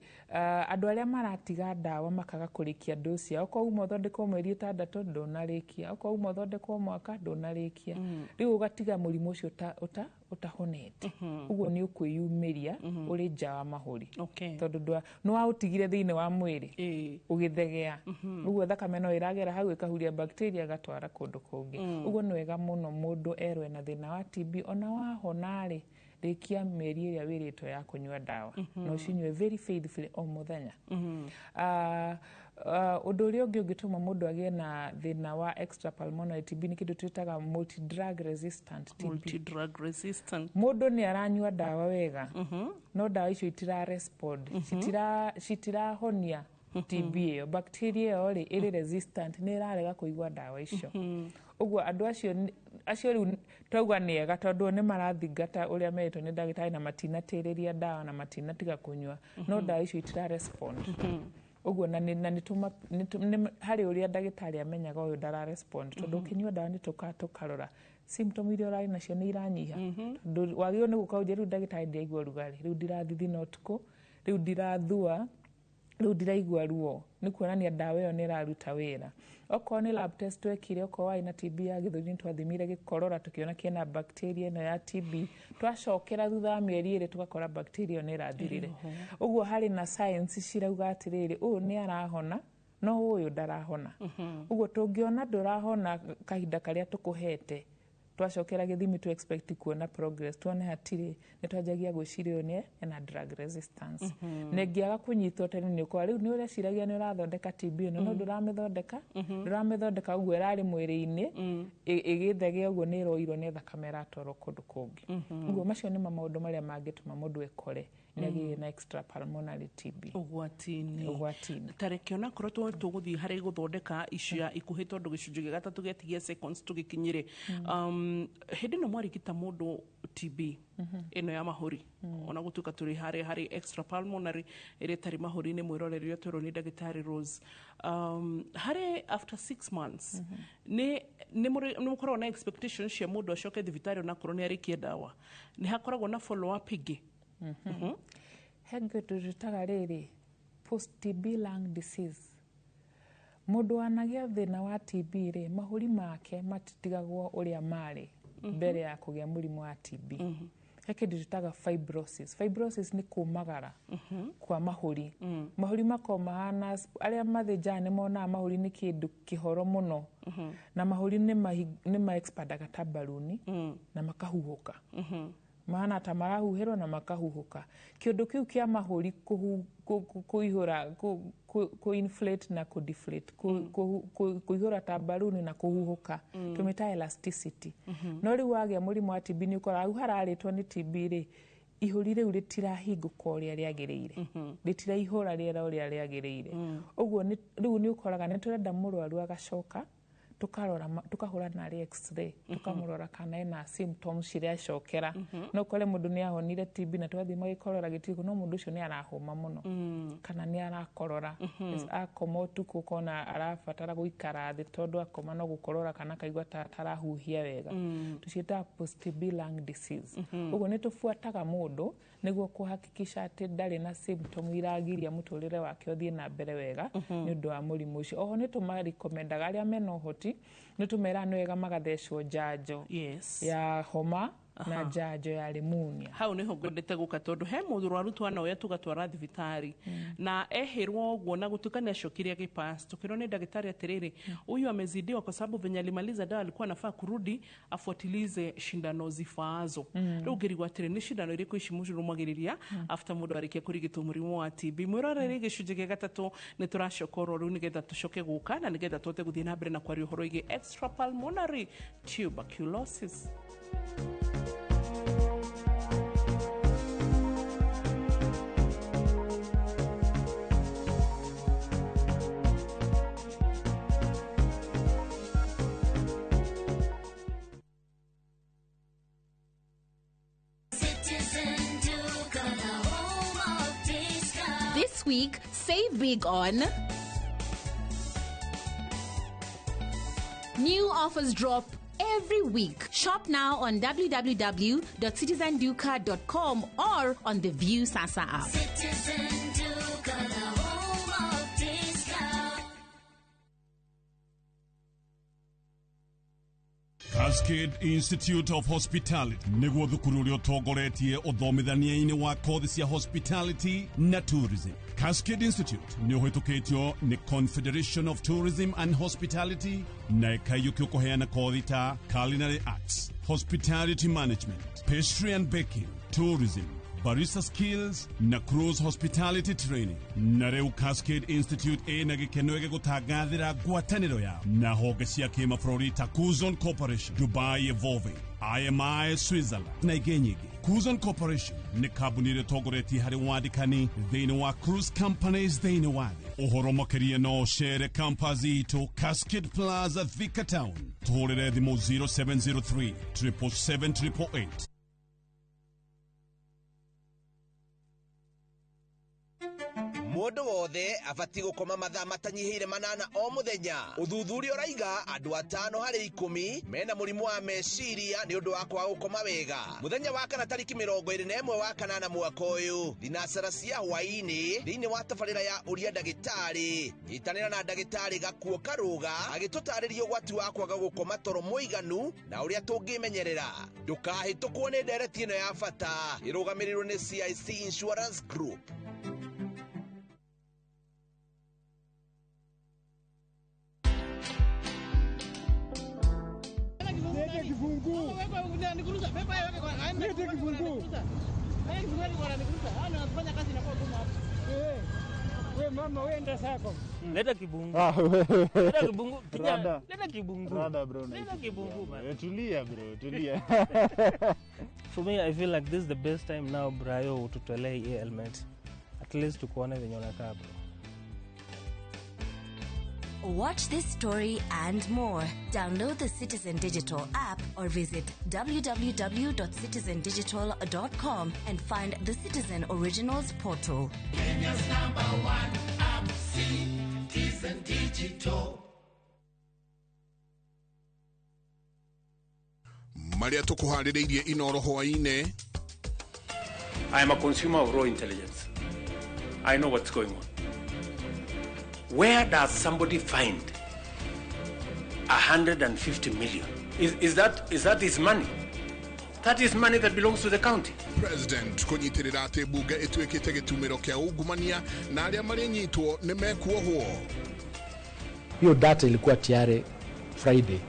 andũ arĩa maratiga ndawa makaga kũrĩkia dosi okorwo uma ũthondekwo mweri 6 ndũnarĩkia okorwo uma ũthondekwo mwaka ndũnarĩkia rĩu ũgatiga mũrimũ ũcio utahonete ũguo nĩ ũkwĩyumĩria ũrĩ nja wa mahũri tondũ nĩ waũtigire thĩinĩ wa mwĩrĩ ũgĩthegea ũguo thakame no ĩragera hau ĩkahuria bacteria gatwara kũndũ kũngĩ ũguo nĩ wega mũno mũndũ erwe na thĩna wa TB ona wahonarĩ rĩkia mĩeri ĩrĩa wĩrĩtwo ya kũnyua ndawa no cinyue very faithfully o mũthenya ũndũ ũrĩa ũngĩ ũngĩtũma mũndũ agĩe na thĩna wa extra pulmonary TB nĩ kĩndũ twĩtaga multi drug resistant TB mũndũ nĩ aranyua ndawa wega no ndawa icio itira respond citirahonia TB ĩyo bacteria ĩyo rĩ ĩrĩ resistant nĩ ĩrarega kũigua ndawa icio ũguo andũ acio rĩu twauga nĩ ega tondũ nĩ marathingata ũrĩa merĩtwo nĩ ndagĩtarĩ na matinatĩrĩria ndawa na matinatiga kũnyua no ndawa icio itira respond ũguo na harĩ ũrĩa ndagĩtarĩ amenyaga ũyũ ndara respond tondũ ũkĩnyua ndawa nĩ tũkarora symptom iria ũrarĩ nacio nĩ iranyiha tondũ wagĩrĩirwo nĩ gũka ũnjĩra rĩu ndagĩtarĩ ndiraigua rugarĩ rĩu ndirathithina ũtukũ rĩu ndirathua rĩu ndiraigua ruo nĩ kuonania ndawa ĩyo nĩ ĩraruta wĩra okorwo nĩ lab test twekire okorwo warĩ na TB ya gĩthũri nĩ twathimire gĩkorora tũkĩona kĩna bacteria ĩno ya TB twacokera thutha wa mĩeri 2 tũgakora bacteria ĩyo nĩ ĩrathirire ũguo harĩ na science cirauga atĩrĩrĩ ũyũ nĩ arahona no ũyũ ndarahona ũguo tũngĩona ndũrahona kahinda karĩa tũkũhete twacokera gĩthimi tu expect kuona progress tuone hatirĩ nĩ twanjagia gwĩciria ũyũ ena drug resistance na ngĩaga kũnyitwo tene nĩ ũkora rĩu nĩ ũreciragia nĩ ũrathondeka TB ĩno no ndũramĩthondeka ũguo ĩrarĩ mwĩrĩ-inĩ ĩgĩthege ũguo nĩ ĩroirwo nĩ thakame ĩratwarwo kũndũ kũngĩ ũguo macio nĩ maũndũ marĩa mangĩtũma mũndũ ekore nĩ agĩe na extra pulmonary TB ũgwati-inĩ tareke ona korwo tũgũthiĩ harĩ gũthondeka icia ikuhĩ tondũ gĩcunjĩ gĩa gatatũ gĩatigia seconds tũgĩkinyire hĩndĩ ĩno mwarigita mũndũ TB ĩno ya mahũri ona gũtuĩka tũrĩ harĩ extra pulmonary ĩrĩa ĩtarĩ mahũri-inĩ mwĩrorerio twerwo nĩ ndagĩtarĩ Rose harĩ after 6 months nĩ mũkoragwo na expectation cia mũndũ acoke thibitarĩ onakorwo nĩ arĩkia ndawa nĩ hakoragwo na follow up ingĩ hengĩ tũrutaga rĩrĩ post TB lung disease mũndũ wanagĩa thĩna wa TB rĩ mahũri make matitigagwo ũrĩa marĩ mbere ya kũgĩa mũrimũ wa TB he kĩndũ tũtaga fibrosis nĩ kũmagara kwa mahũri mahũri mako mahana arĩa mathĩnjaga nĩ monaga mahũri nĩ kĩndũ kĩhoro mũno na mahũri nĩ ma-expandaga ta balloon na makahuhũka mahana ta marahuhĩrwo na makahuhũka kĩndũ kĩu kĩa mahũri kũihũra kũ-inflate na kũ-deflate kũihũra ta balloon na kũhuhũka tũmĩta elasticity no rĩu wagĩa mũrimũ wa TB nĩ ũkoraga hau hararĩtwo nĩ TB rĩ ihũri rĩu rĩtirahingũka ũrĩa rĩagĩrĩire rĩtiraihũra rĩera ũrĩa rĩagĩrĩire ũguo rĩu nĩ ũkoraga nĩ tũrenda mũrwaru agacoka tukahũra na x-ray tukamũrora kana ena symptoms ciracokera no kore mũndũ nĩ ahonire TB na twathima gĩkorora gĩtirĩ no mũndũ ũcio nĩ arahũma mũno kana nĩ arakorora akoma ũtukũ kona arabatara gũikara thĩ tondũ akoma no gũkorora kana kaigua ta atarahuhia wega tuciĩtaga post TB lung disease ũguo nĩ tũbuataga mũndũ nĩguo kũhakikisha atĩ ndarĩ na symptom iragiria mũtũrĩre wake ũthiĩ na mbere wega nĩ ũndũ wa mũrimũ ũcio oho nĩ tũmarekomendaga arĩa mena ũhoti nĩ tũmera nĩ wega magathecwo njanjo ya homa na njanjo ya pneumonia hau niho ngwendete gũka tondũ he mũrwaru twanoya tũgatwara thibitarĩ na ehĩrwo ũguo na gũtuĩka nĩ acokirie gĩpass tũkĩrwo nĩ ndagĩtarĩ atĩrĩrĩ huyu amezidiwa kwa sababu venye alimaliza dawa alikuwa anafaa kurudi afuatilize shindano zifaazo rĩu ngĩrigwo atĩrĩ nĩ shindano irĩkũ ici mũrũmagĩrĩria after mũndũ arĩkia kũrigitwo mũrimũ wa TB mwĩrorere gĩcunjĩ gĩa gatatũ nĩ tũracokorwo rĩu nĩgetha tũcoke gũka na nĩgetha tũhote gũthiĩ na mbere na kwaria ũhoro wĩgiĩ extra pulmonary tuberculosis. This week, save big on new offers drop every week. Shop now on www.citizenduca.com or on the View Sasa app. Citizen Duca, the home of discount. Cascade Institute of Hospitality niguo thukuru uria utongoretie uthomithania-ini wa kothi cia hospitality na tourism. Cascade Institute ni uhitukitio ni Confederation of Tourism and Hospitality na ikaiyukio kuheana kothi ta culinary arts, hospitality management, pastry and baking, tourism, barista skills na cruise hospitality training. Na reu Cascade Institute na gikeno ege gutagathira ngwataniro ya na honge cia kimabũrũri ta Kuzon Corporation, Dubai Evolving, IMI Switzerland na ingĩ nyingĩ. Kuzon Corporation ni kambuni ĩrĩa ĩtongoretie harĩ wandĩkani thĩinĩ wa cruise companies thĩinĩ wa thĩ. Ũhoro makĩria no cere campus itũ Cascade Plaza Thika Town. Tũhũrĩre thimũ 0703 777 888. Mundu wothe abati gukoma mathaa matanyihire manana o muthenya. Uthuthuria uraiga andu 5 harĩ 10 mena murimu wa meciria ni undu wa kwaga gukoma wega. Muthenya wa kana tariki 21 wa kanana mwaka uyu, thinasara cia hwaini thiini wa tabarĩra ya uria ndagĩtarĩ. Nyitanĩra na ndagĩtarĩ Gakuo Karuga agĩtũtarĩria ũgwati wa kwaga gukoma toro mũiganu na uria tũngĩmenyerera. Ndũkahĩtũkwo nĩ ndereti ĩno ya bata ĩrũgamĩrĩirwo nĩ CIC Insurance Group. Leta kibungu. Leta kibungu. Leta kibungu. Rada bro. Leta kibungu man. Tulia bro, tulia. For me, I feel like this is the best time now, Brayo, to tuelei helmet. At least to kuona venye unakaa bro. Watch this story and more. Download the Citizen Digital app or visit www.citizendigital.com and find the Citizen Originals portal. Kenya's #1 app, Citizen Digital. Maria tukuhaririirie Inoro hwaine. I am a consumer of raw intelligence. I know what's going on. Where does somebody find 150 million? Is that his money? That is money that belongs to the county. President kunyitirira ati bunge itwikite gitumiro kia ungumania na aria mari nyitwo ni mekuohwo. Hiyo data ilikuwa tayari Friday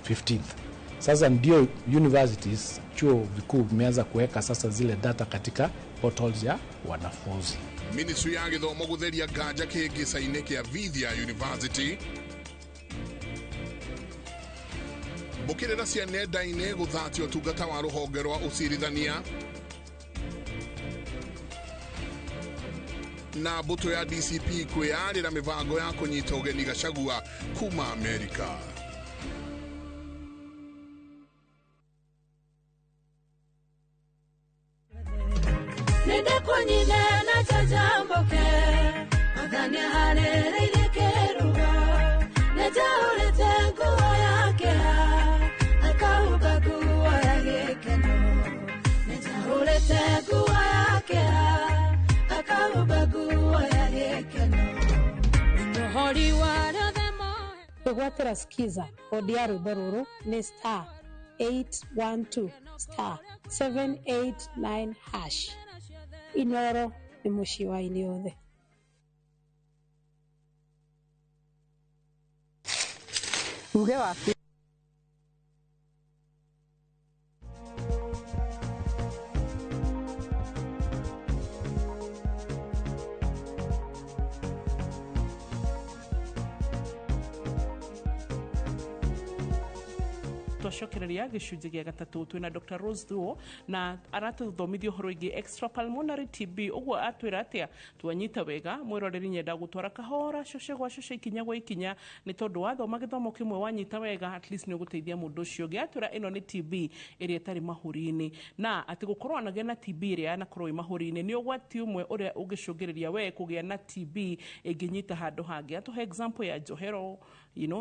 15th. Sasa ndio universities chuo vikuu vimeanza kuweka sasa zile data katika portals ya wanafunzi. Ministry ya githomo gutheria nganja kigicaine kia Vidya University. Bukirira cia nenda-inĩ gũthatio ũtungata wa rũhonge rwa ũcirithania. Na mbũtũ ya DCP kwĩyarĩra mĩbango ya kũnyita ũgeni Gachagua kuma Amerika. Nende konyine na chajamboke Adhani harereire keruga Nejaulete nguo yake Akauga nguo ya gĩkeno Nejaulete nguo yake Akauga nguo ya gĩkeno Ndohori warathemo Kwĩgwatĩra skiza kodi ya rwĩmbo rũrũ nĩ *812 *789#. Inoro nĩ mũciĩ wa ini yothe. Uge waku twacokereria gĩcunjĩ gĩa gatatũ twĩna Dr. Rose Thuo na aratũthomithia ũhoro wĩgiĩ extrapulmonary TB. Ũguo atwĩra atĩa twanyita wega mwĩroreri nyenda gũtwara kahora coce gwa coce ikinya gwa ikinya nĩ tondũ wathoma gĩthomo kĩmwe wanyita wega at least nĩ ũgũteithia mũndũ ũcio ũngĩ. Atwĩra ĩno nĩ TB ĩrĩa ĩtarĩ mahũri-inĩ na atĩ gũkorwo anagĩa na TB ĩrĩa yanakorwo ĩ mahũri-inĩ nĩ ũgwati ũmwe ũrĩa ũngĩcũngĩrĩria we kũgĩa na TB ĩngĩnyita handũ hangĩ. Atũhe example ya njohero,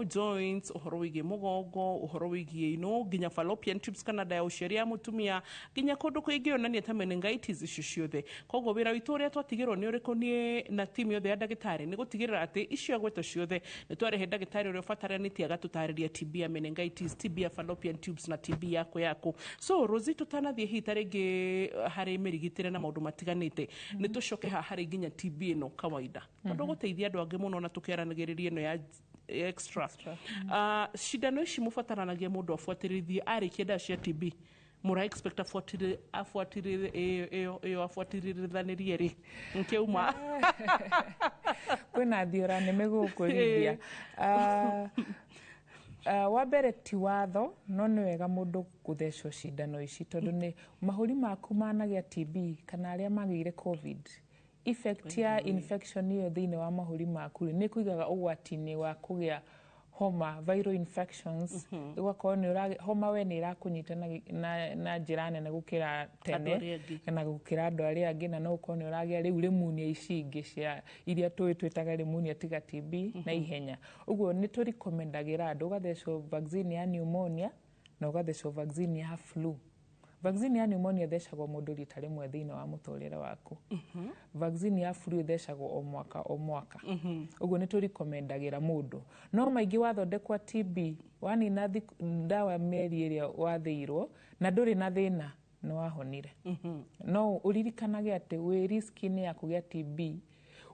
joints, ũhoro wĩgiĩ mũgongo, ũhoro wĩgiĩ ino nginya fallopian tubes kana da uceria mutumia nginya kundu kuingi onania ta meningitis icio ciothe koguo wira witu uria twatigirwo ni uriku ni na timu yothe ya ndagitari ni gutigirira ati icio gweto ciothe ni twarehe ndagitari uria ubataranitie agatutariria TB ya meningitis, TB ya fallopian tubes na TB yako. So Rosie tutanathie hita ringi hari mirigitire na maundu matiganite ni tucoke hari nginya TB ino kawaida tondu guteithia andu angi muno na tukiaranagiriria ino ya extra. Shidano ici mubataranagia mundu afuatirithie arikia ndawa cia TB mura expect afuatiririthanirie ri nkiuma kwina thiora nime gukurithia wa mbere ti watho no ni wega mundu guthecwo cindano ici tondu ni mahuri maku managia TB kana aria magire COVID effect ya infection iyo thiini wa mahuri maku ni kuigaga ugwati-ini wa kugia homa, viral infections ugakorwo ni homa we ni irakunyita na njira nene gukira tene kana gukira andu aria angi na no ukorwo ni uragia riu pneumonia ici ingi cia iria twitaga pneumonia tiga TB na ihenya uguo ni tu recomendagira andu ugathecwo vaccine ya pneumonia na ugathecwo vaccine ya flu. Vaccine ya pneumonia thecagwo mundu rita rimwe thiini wa muturire waku. Vaccine ya flu thecagwo o mwaka. Uguo ni tu recomendagira mundu. No maingi wathondekwa TB wanina ndawa meri iria wathirwo na nduri na thina ni wahonire. No uririkanage ati wi risk ni ya kugia TB.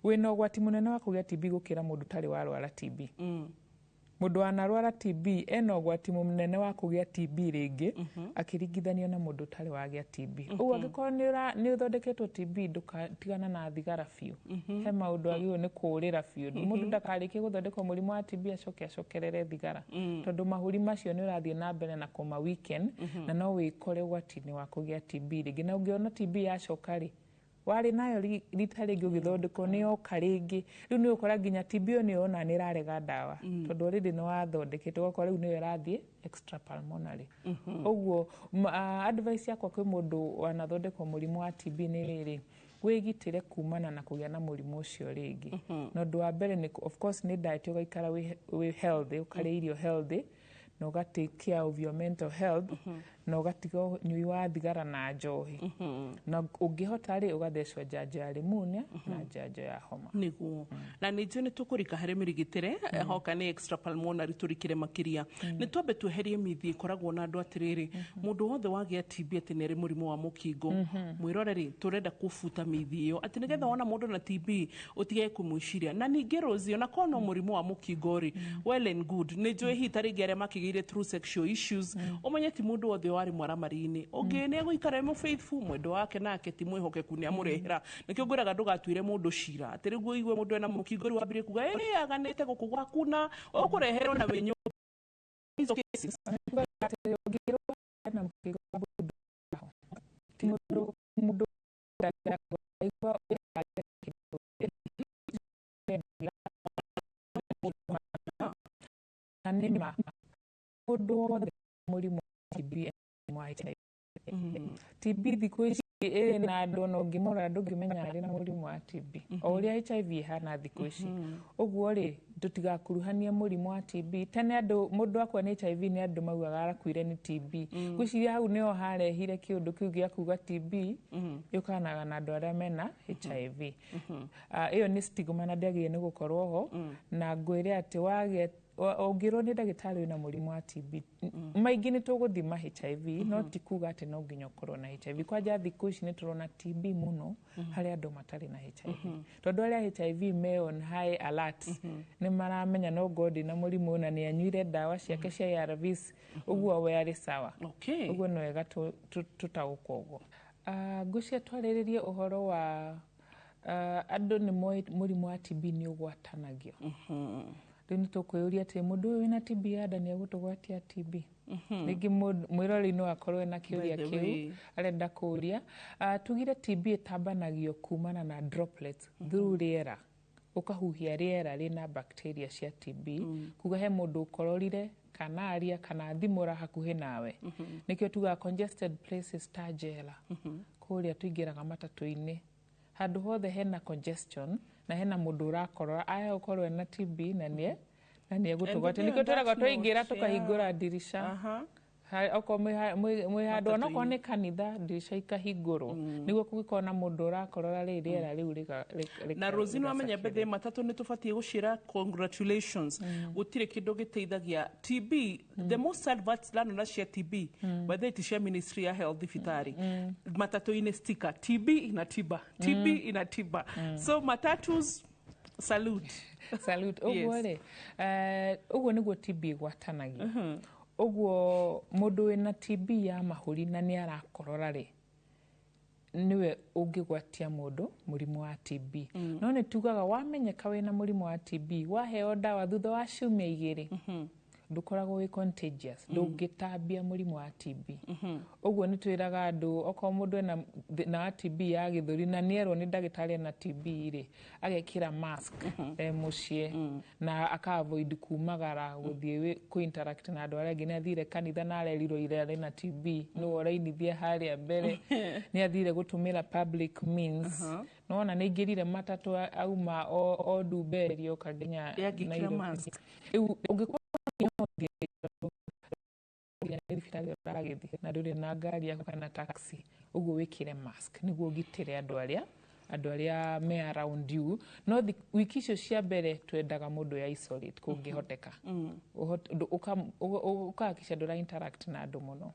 Wina ugwati munene wa kugia TB gukira mundu tari warwara TB. Mundu wanarwara TB ena ugwati munene wa kugia TB ringi akiringithanio na mundu tari wagia TB. Uguo angikorwo ni uthondeketwo TB ndukatigana na thigara fiu. He maundu agio ni kurira fiu. Mundu ndakarikie guthondekwo murimu wa TB acokerere thigara. Tondu mahuri macio ni urathie na mbere na kuma weekend na no wikore ugwati-ini wa kugia TB ringi na ungiona TB yacoka ri wari nayo rita ringi ugithondekwo ni oka ringi riu ni ukora nginya TB ni ona ni rarega ndawa tondu already ni wathondeketwo ukora riu ni irathie extra pulmonary. Uguo advice yakwa kwi mundu wanathondekwo murimu wa TB ni riri wigitire kumana na kugia na murimu ucio ringi. No ndu wa mbere ni of course ni diet ugaikara wi healthy ukari irio healthy na uga take care of your mental health na ugatiga nyui wa thigara na njohi na ungihota ri ugathecwo njanjo ya pneumonia na njanjo ya homa niguo na ninju ni tukurika hari mirigitire hoka ni extra pulmonary turikire makiria ni twambe tweherie mithi ikoragwo na andu atiriri mundu wothe wagia TB ati ni murimu wa mukingo mwiroreri turenda kufuta mithi iyo ati nigetha wona mundu na TB utige kumwiciria na ningi Rosie na kono murimu wa mukingo ri well and good ni njui hitari gere makigire through sexual issues umenye ti mundu wothe wari mwaramari-ini ungi ni guikara mu faithful mwendo wake nake ti mwihokeku ni amurehera nikio ngwiraga ndugatuire mundu cira ati rigu igwe mundu ena mukingo ri wambire kuga aganite guku gwakuna ukureherwo na wenyu hizo cases na mukingo ti mundu igwa anima mundu wothe murimu TB TB thikũ ici ĩrĩ na andũ na ũngĩmora ndũngĩmenya arĩ na mũrimũ wa TB o ũrĩa HIV ihana thikũ ici ũguo rĩ tũtigakuruhanie mũrimũ wa TB tene andũ mũndũ akua nĩ HIV nĩ andũ maugaga arakuire nĩ TB gwĩciria hau nĩho harehire kĩũndũ kĩu gĩa kuga TB yũkanaga na andũ arĩa mena HIV ĩyo nĩ stigma na ndĩagĩrĩire nĩ gũkorwo ho na ngwĩre atĩ wagĩa ongirwo ni ndagitari wina murimu wa TB maingi ni tuguthima HIV no ti kuga ati no nginya ukorwo na HIV kwanja thikũ ici ni turona TB muno hari andu matari na HIV tondu aria HIV me on high alert ni maramenya no god na murimu na ni anyuire ndawa ciake cia ARVs uguo we ari sawa uguo no wega tutagukwo uguo ngucia twariririe uhoro wa andu ni murimu wa TB ni ugwatanagio ni tukwĩũria atĩ mũndũ ũyũ wĩna TB ada nĩ egũtũgwatia TB rĩngĩ mwĩrori no akorwo na kĩũria kĩu arenda kũũria tugire TB ĩtambanagio kumana na droplets through rĩera ũkahuhia rĩera rĩna bacteria cia TB kuga he mũndũ ũkororire kana aria kana thimũra hakuhĩ nawe nĩkĩo tuga congested places ta njera kũrĩa tuingĩraga matatũ-inĩ handũ hothe hena congestion na hena mundu urakorora aya ukorwo na TB na nie gutugwate niko tweraga twaingira tukahingura dirisha oko mwe handu ona ko ne kanitha ndirisha ikahingurwo niguo kugikona mundu urakorora rĩera rĩu na Rosino amenya bethe matatu ni tubatie gushira congratulations gutire kindu giteithagia TB the most advanced learn na share TB whether it share ministry ya health fitari matatu ine sticker TB inatiba TB inatiba so matatus salute ogwo ogwo niguo TB gwatanagia ogwo mundu wina TB ya mahuri na ni arakorora ri niwe ungigwatia mundu murimu wa TB no ni tugaga wamenyeka wina murimu wa TB waheo dawa thutha wa ciumia 2 ndukoragwo wi contagious ndungitambia murimu wa TB ogwo ni twiraga andu oko mundu na TB ya githuri na nierwo ni ndagitari na TB ri agekira mask mucie na aka avoid kumagara guthie ku interact na andu aria ngine athire kanitha na arerirwo ire na TB no orainithie haria mbere ni athire gutumira public means nona ni ngirire matatu auma o Duberi okaginya Nairobi na nduri na ngari yako kana taxi uguo wikire mask niguo gitire andu aria me around you no wiki icio cia mbere twendaga mundu ya isolate kungihoteka ukahakisha ndura interact na andu muno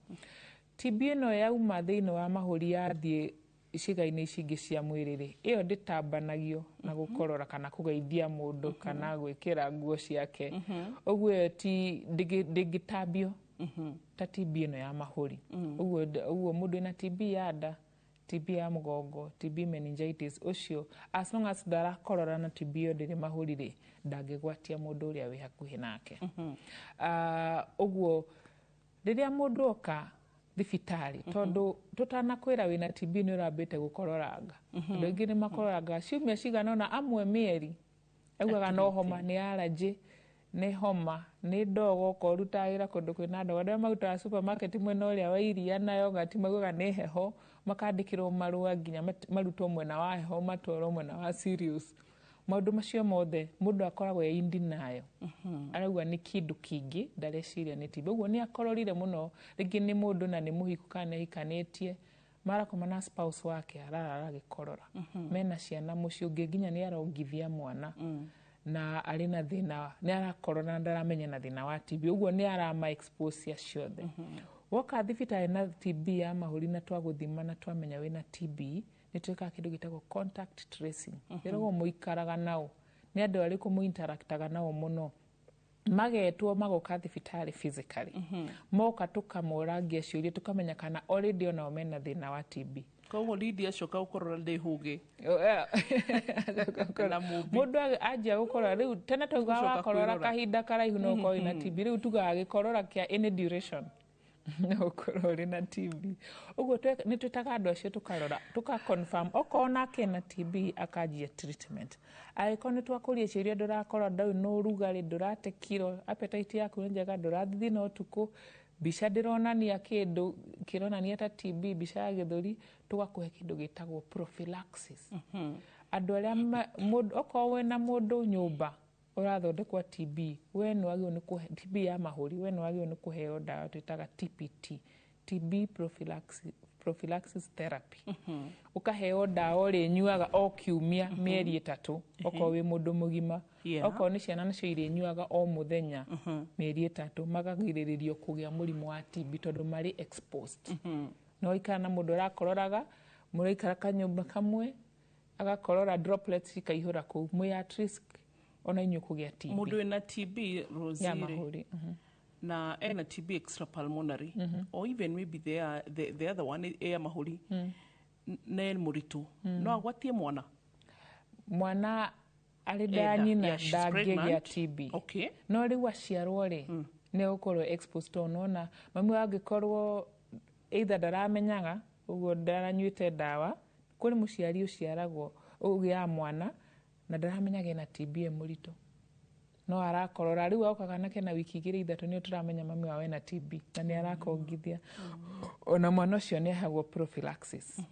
TB no yauma thiini wa mahuri yathie iciga-ini ici ingi cia mwiriri iyo nditambanagio na gukorora kana kugeithia mundu kana gwikira nguo ciake ogwo ti digitambio ta TB no ya mahuri ogwo mundu na TB ya nda TB ya mugongo TB meningitis ucio as long as ndarakorora na TB yo ndiri mahuri ri ndangigwatia mundu uria wi hakuhi nake ogwo riria mundu oka thibitari tondu tutanakwira wina TB ni urambite gukororanga ndu ingi ni makororanga ciumia ciganona amwe mieri augaga no homa ni allergy ni homa ni ndogo ko rutaira kundu kwina ndogo ndio maguta supermarket mwena uria wa iria na yogurt maguga ni heho makandikirwo marua nginya marutwo mwena wa heho matwaro mwena wa serious maundu macio mothe mundu akoragwo ya indi nayo arauga ni kindu kingi ndareciria ni TB uguo ni akororire muno ringi ni mundu na ni muhiku kana hikanetie marakoma na spouse wake arara gikorora mena ciana mucio nginya ni arongithia mwana na ari na thina ni arakorora ndaramenya na thina wa TB uguo ni arama expose ya ciothe woka thibitari na TB ya mahuri na twaguthima na twamenya wina TB ni twika kindu gitagwo contact tracing rero muikaraga nao ni andu ariku mu interactaga nao muno magetwo magoka thibitari physically moka tukamorangia ciuria tukamenya kana already ona mena thina wa TB koguo Lydia coka ukorora ndi hugi mundu ajia gukorora riu tena tuga wakorora kahinda karaihu no ko ina TB riu tuga gikorora kia any duration no korora na TB uguo ni twitaga andu acio tukarora tukaconfirm okona kena TB akajia treatment aiko ni twakuria ciuria ndurakorora ndau no rugari ndurate kiro appetite yaku ni njega ndurathi no tuku bisha ndironania kindu kironania ta TB bisha ya githuri tugakuhe kindu gitagwo prophylaxis andu aria mundu okowe na mundu nyumba urathondekwa TB we no agio ni kuhe TB ya mahuri we no agio ni kuheo dawa twitaga TPT TB prophylaxis therapy ukaheo dawa ri nyuaga o kiumia mieri 3 okowe mundu mugima okowe ni ciana nacio iri nyuaga o muthenya mieri 3 magagiriririo kugia murimu wa TB tondu mari exposed no ikana mundu rakororaga muraikara kanyumba kamwe agakorora droplets ikaihura ku mwe at risk ona inyu kugia TB mundu ena TB Rosiri na ena TB extrapulmonary or even maybe the other one ya mahuri na muritu no agwatie mwana arida nyina ndagegia TB no riu aciarwo ri ne ukorwo exposed to nona mami wangikorwo either daramenyaga uguo ndaranyuite dawa kuri muciari uciaragwo ugia mwana na ndaramenyaga na TB muritu no arakorora riu aukaga nake na wiki 2-3 ni turamenya mami wawe na TB na ni arakongithia ona mwana ucio ni hagwo prophylaxis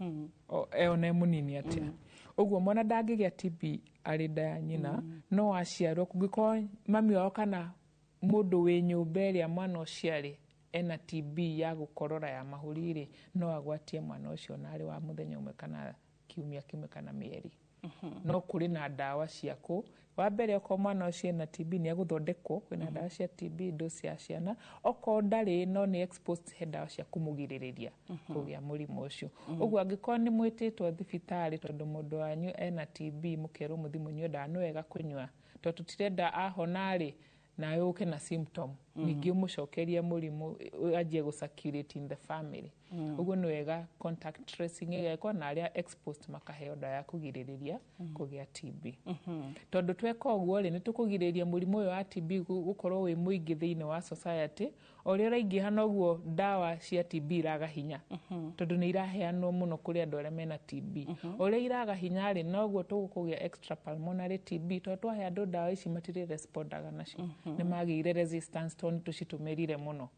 ona munini atia uguo mwana ndangigia TB ari nda nyina no aciarwo kungiko mami wao kana mundu wi nyumba iria mwana uciari ena TB ya gukorora ya mahurire no agwatie mwana ucio na ari wa muthenya umwe kana kiumia kimwe kana mieri. No kuri na dawa ciaku wa mbere oko mwana ucio na TB ni aguthondekwo kwina dawa cia TB dosi ya ciana oko ndari no ni exposed he dawa cia kumugiririria kugia murimu ucio. Uguo angikoo ni mwititwo thibitari tondu mundu wanyu ena TB mukero muthimu nyua dawa no wega kunywa tondu tutirenda ahonari na yuke na symptom ningi umucokerie murimu ajie gu circulate in the family. Uguo ni wega contact tracing igekwo na aria exposed makaheo dawa ya kugiririria kugia TB. Tondu tweka uguo ri ni tukugiririria murimu uyu wa TB gukorwo wi muingi thiini wa society oria raingiha noguo dawa cia TB iraga hinya tondu ni iraheanwo muno kuri andu aria mena TB. Oria iraga hinya ri noguo tugukugia extra pulmonary TB tondu twahe andu dawa ici matire respondaga nacio ni magire resistance tondu tucitumirire muno.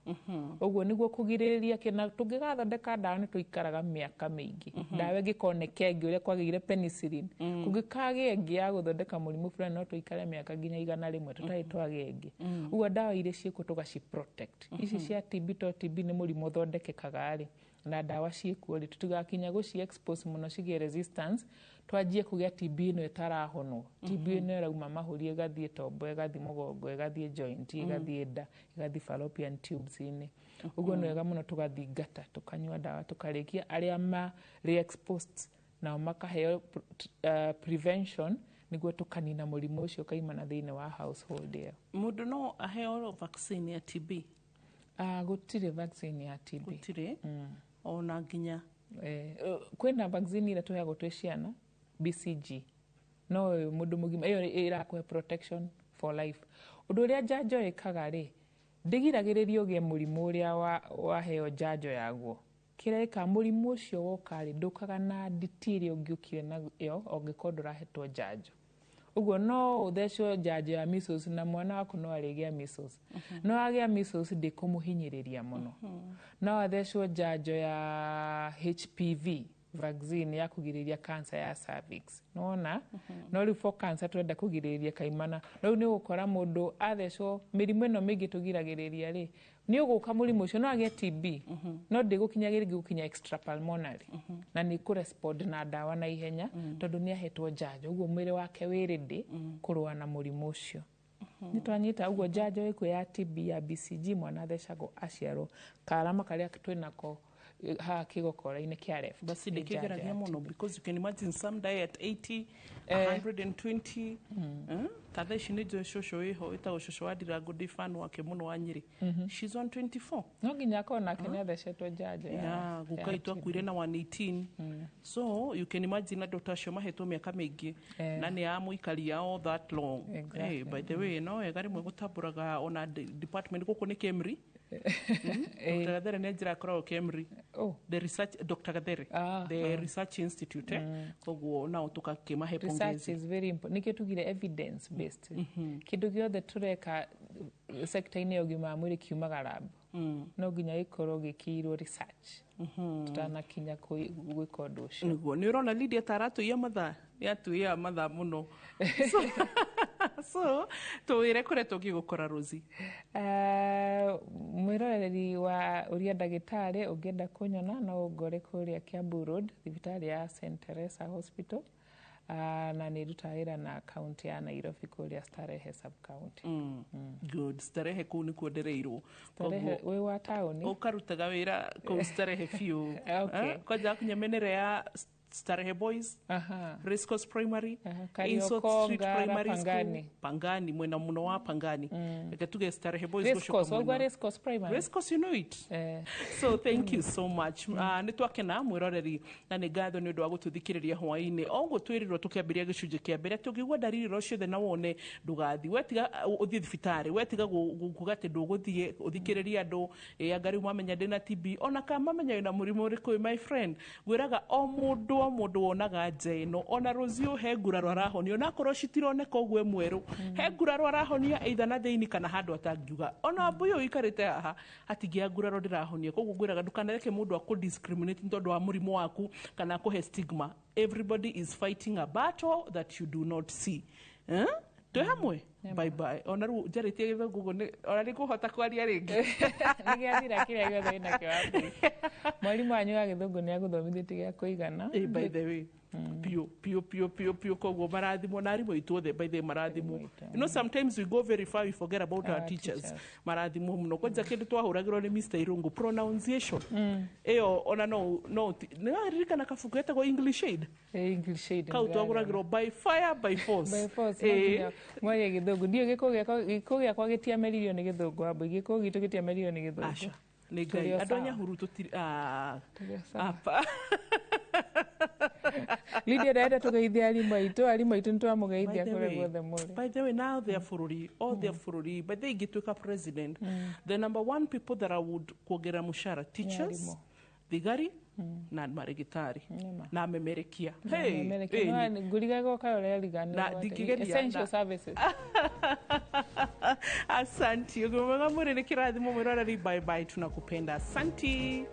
Uguo niguo kugiririria kina tungigathondeka dawa ni tuikaraga miaka mingi. Dawa ingikoneka ingi uria kwagire penicillin kungikage ingi ya guthondeka murimu fulani no tuikare miaka nginya 100 tutari twage ingi. Uguo dawa iria ciku tugaci protect. Ici cia TB to TB ni murimu thondekekaga ari na dawa ciku ri tutigakinya guci expose muno cigie resistance twajie kugia TB no itarahonwo. TB no rauma mahurie gathie tombo gathie mugongo gathie joint gathie nda gathie fallopian tubes ini. Uguo no wega muno tugathingata tukanywa dawa tukarikia aria ma re-exposed na makaheo prevention niguo tukanina murimu ucio kaimana thiini wa household iyo. Mundu no aheo vaccine ya TB? Gutire vaccine ya TB. Gutire? Ona nginya kwina vaccine ira tuheagwo twi ciana BCG no mundu mugima iyo irakwe protection for life. Undu uria njanjo ikaga ri ndigiragiriria ugie murimu uria waheo njanjo yaguo kireka murimu ucio woka ri ndukaga na nditiri ungiukire nayo ongikorwo ndurahetwo njanjo. Uguo no uthecwo njanjo ya measles na mwana waku no arigia measles no agia measles ndikumuhinyiriria muno. No athecwo njanjo ya HPV vaccine ya kugiriria cancer ya cervix nona no ri for cancer twenda kugiriria kaimana no ni gukora mundu athecwo mirimu ino mingi tugiragiriria ri ni uguka murimu ucio no agia TB no ndigukinyagiriria gukinya extra pulmonary na ni ku respond na dawa na ihenya tondu ni ahetwo njanjo. Uguo mwiri wake wiridi kurua na murimu ucio. Ni twanyita uguo njanjo iku ya TB ya BCG mwana thecagwo aciarwo karama karia twinako ha kigokora-ini kia left. Basi ndikigeragia muno because you can imagine some die at 80 120 tatha ici ni njo shosho iho itago shosho wa Ndirango Ndifano wake muno wa Nyeri. She's 124 no nginya akona kenya thecetwo njanjo ya gukaitwa kwire na 118 so you can imagine na Dr. Shoma heto miaka mingi na ni amuikaria all that long. Hey, by the way no egari mwe gutamburaga ona department guku ni Kemri. Dr. Gadere ni njira korwo Kemri. The research Dr. Gadere the research institute koguo na utuka kimahe pongezi. Research is very important. Nikitugire evidence based kindu giothe tureka sector-ini ya ugima wa mwiri kiumaga lab no nginya ikorwo gikirwo research tutanakinya gwika undu ucio. Niguo ni urona Lydia taratu ya matha yatuia matha muno so tuwire kure tugigukora Rosie mwiroreri wa uria ndagitari ungienda kunyona no ngore kuria Kiambu Road thibitari ya St Teresa Hospital na ni rutawira na county ya Nairobi kuria Starehe sub county. Good. Starehe ku ni kuondereirwo Starehe we wa town ukarutaga wira ku Starehe few. Kwaja kunyemenere ya Starehe Boys, Race Course Primary, Insult Street Primary School, Pangani, mwena muno wa Pangani. Tuge Starehe Boys Race Course, wagwa Race Course Primary. Race Course, you know it. So thank you so much. Nitwake na mwiroreri na ni gatho ni undu wa gututhikiriria hwaini. Ogo twirirwo tukiambiria gicunji kia mbere tugigwa dariri rocio the na wone ndugathi. Wetiga uthie thibitari, wetiga kugate nduguthie uthikiriria andu angari mwamenya ndina TB ona kama menya ina murimu uriku my friend. Gwiraga o mundu wonaga njeno ona Rosie he nguraro arahonio na korwo citironeka ogwe mweru he nguraro arahonia either na theini kana handu atangiuga ona mbuyo ikarite haha atingia nguraro ndirahonia koguo ngwiraga ndukanareke mundu aku discriminate ntondu wa murimu waku kana kuhe stigma. Everybody is fighting a battle that you do not see. twe hamwe bye bye ona ru jaritie githugu ona ni kuhota kwaria ringi ni gathira kiria gothe ina ke wapi mwalimu wanyu wa githugu ni aguthomithitie gya kuigana by the way pio koguo marathimo na arimũ aitũ othe by the marathimo. You know, sometimes we go very far, we forget about our teachers. Marathimo muno kwanza kindu twahuragirwo ni Mr. Irungu pronunciation eyo ona no ririkana kabuku etagwo English Aid. English Aid kau twaguragirwo by fire by force mwaria githungu ndio giko gĩa kwa gĩtiameririo nĩ githungu ambo giko gitu gĩtiameririo nĩ githungu nĩ ngai adonya huru tutiri apa Lydia daenda tugeithia arimũ aitũ nitwamugeithia kũrĩa guothe mũrĩ. By the way, now they are bururi, all they are bururi, but they get to president. The number one people that I would kuongera mushara teachers, thigari na marigitari na memerekia. Nguriga goka ũrĩa rigana essential services. Asante. Ngomanga mũrĩ nĩ kĩrathimo mwĩroreri, bye bye, tunakupenda. Asante.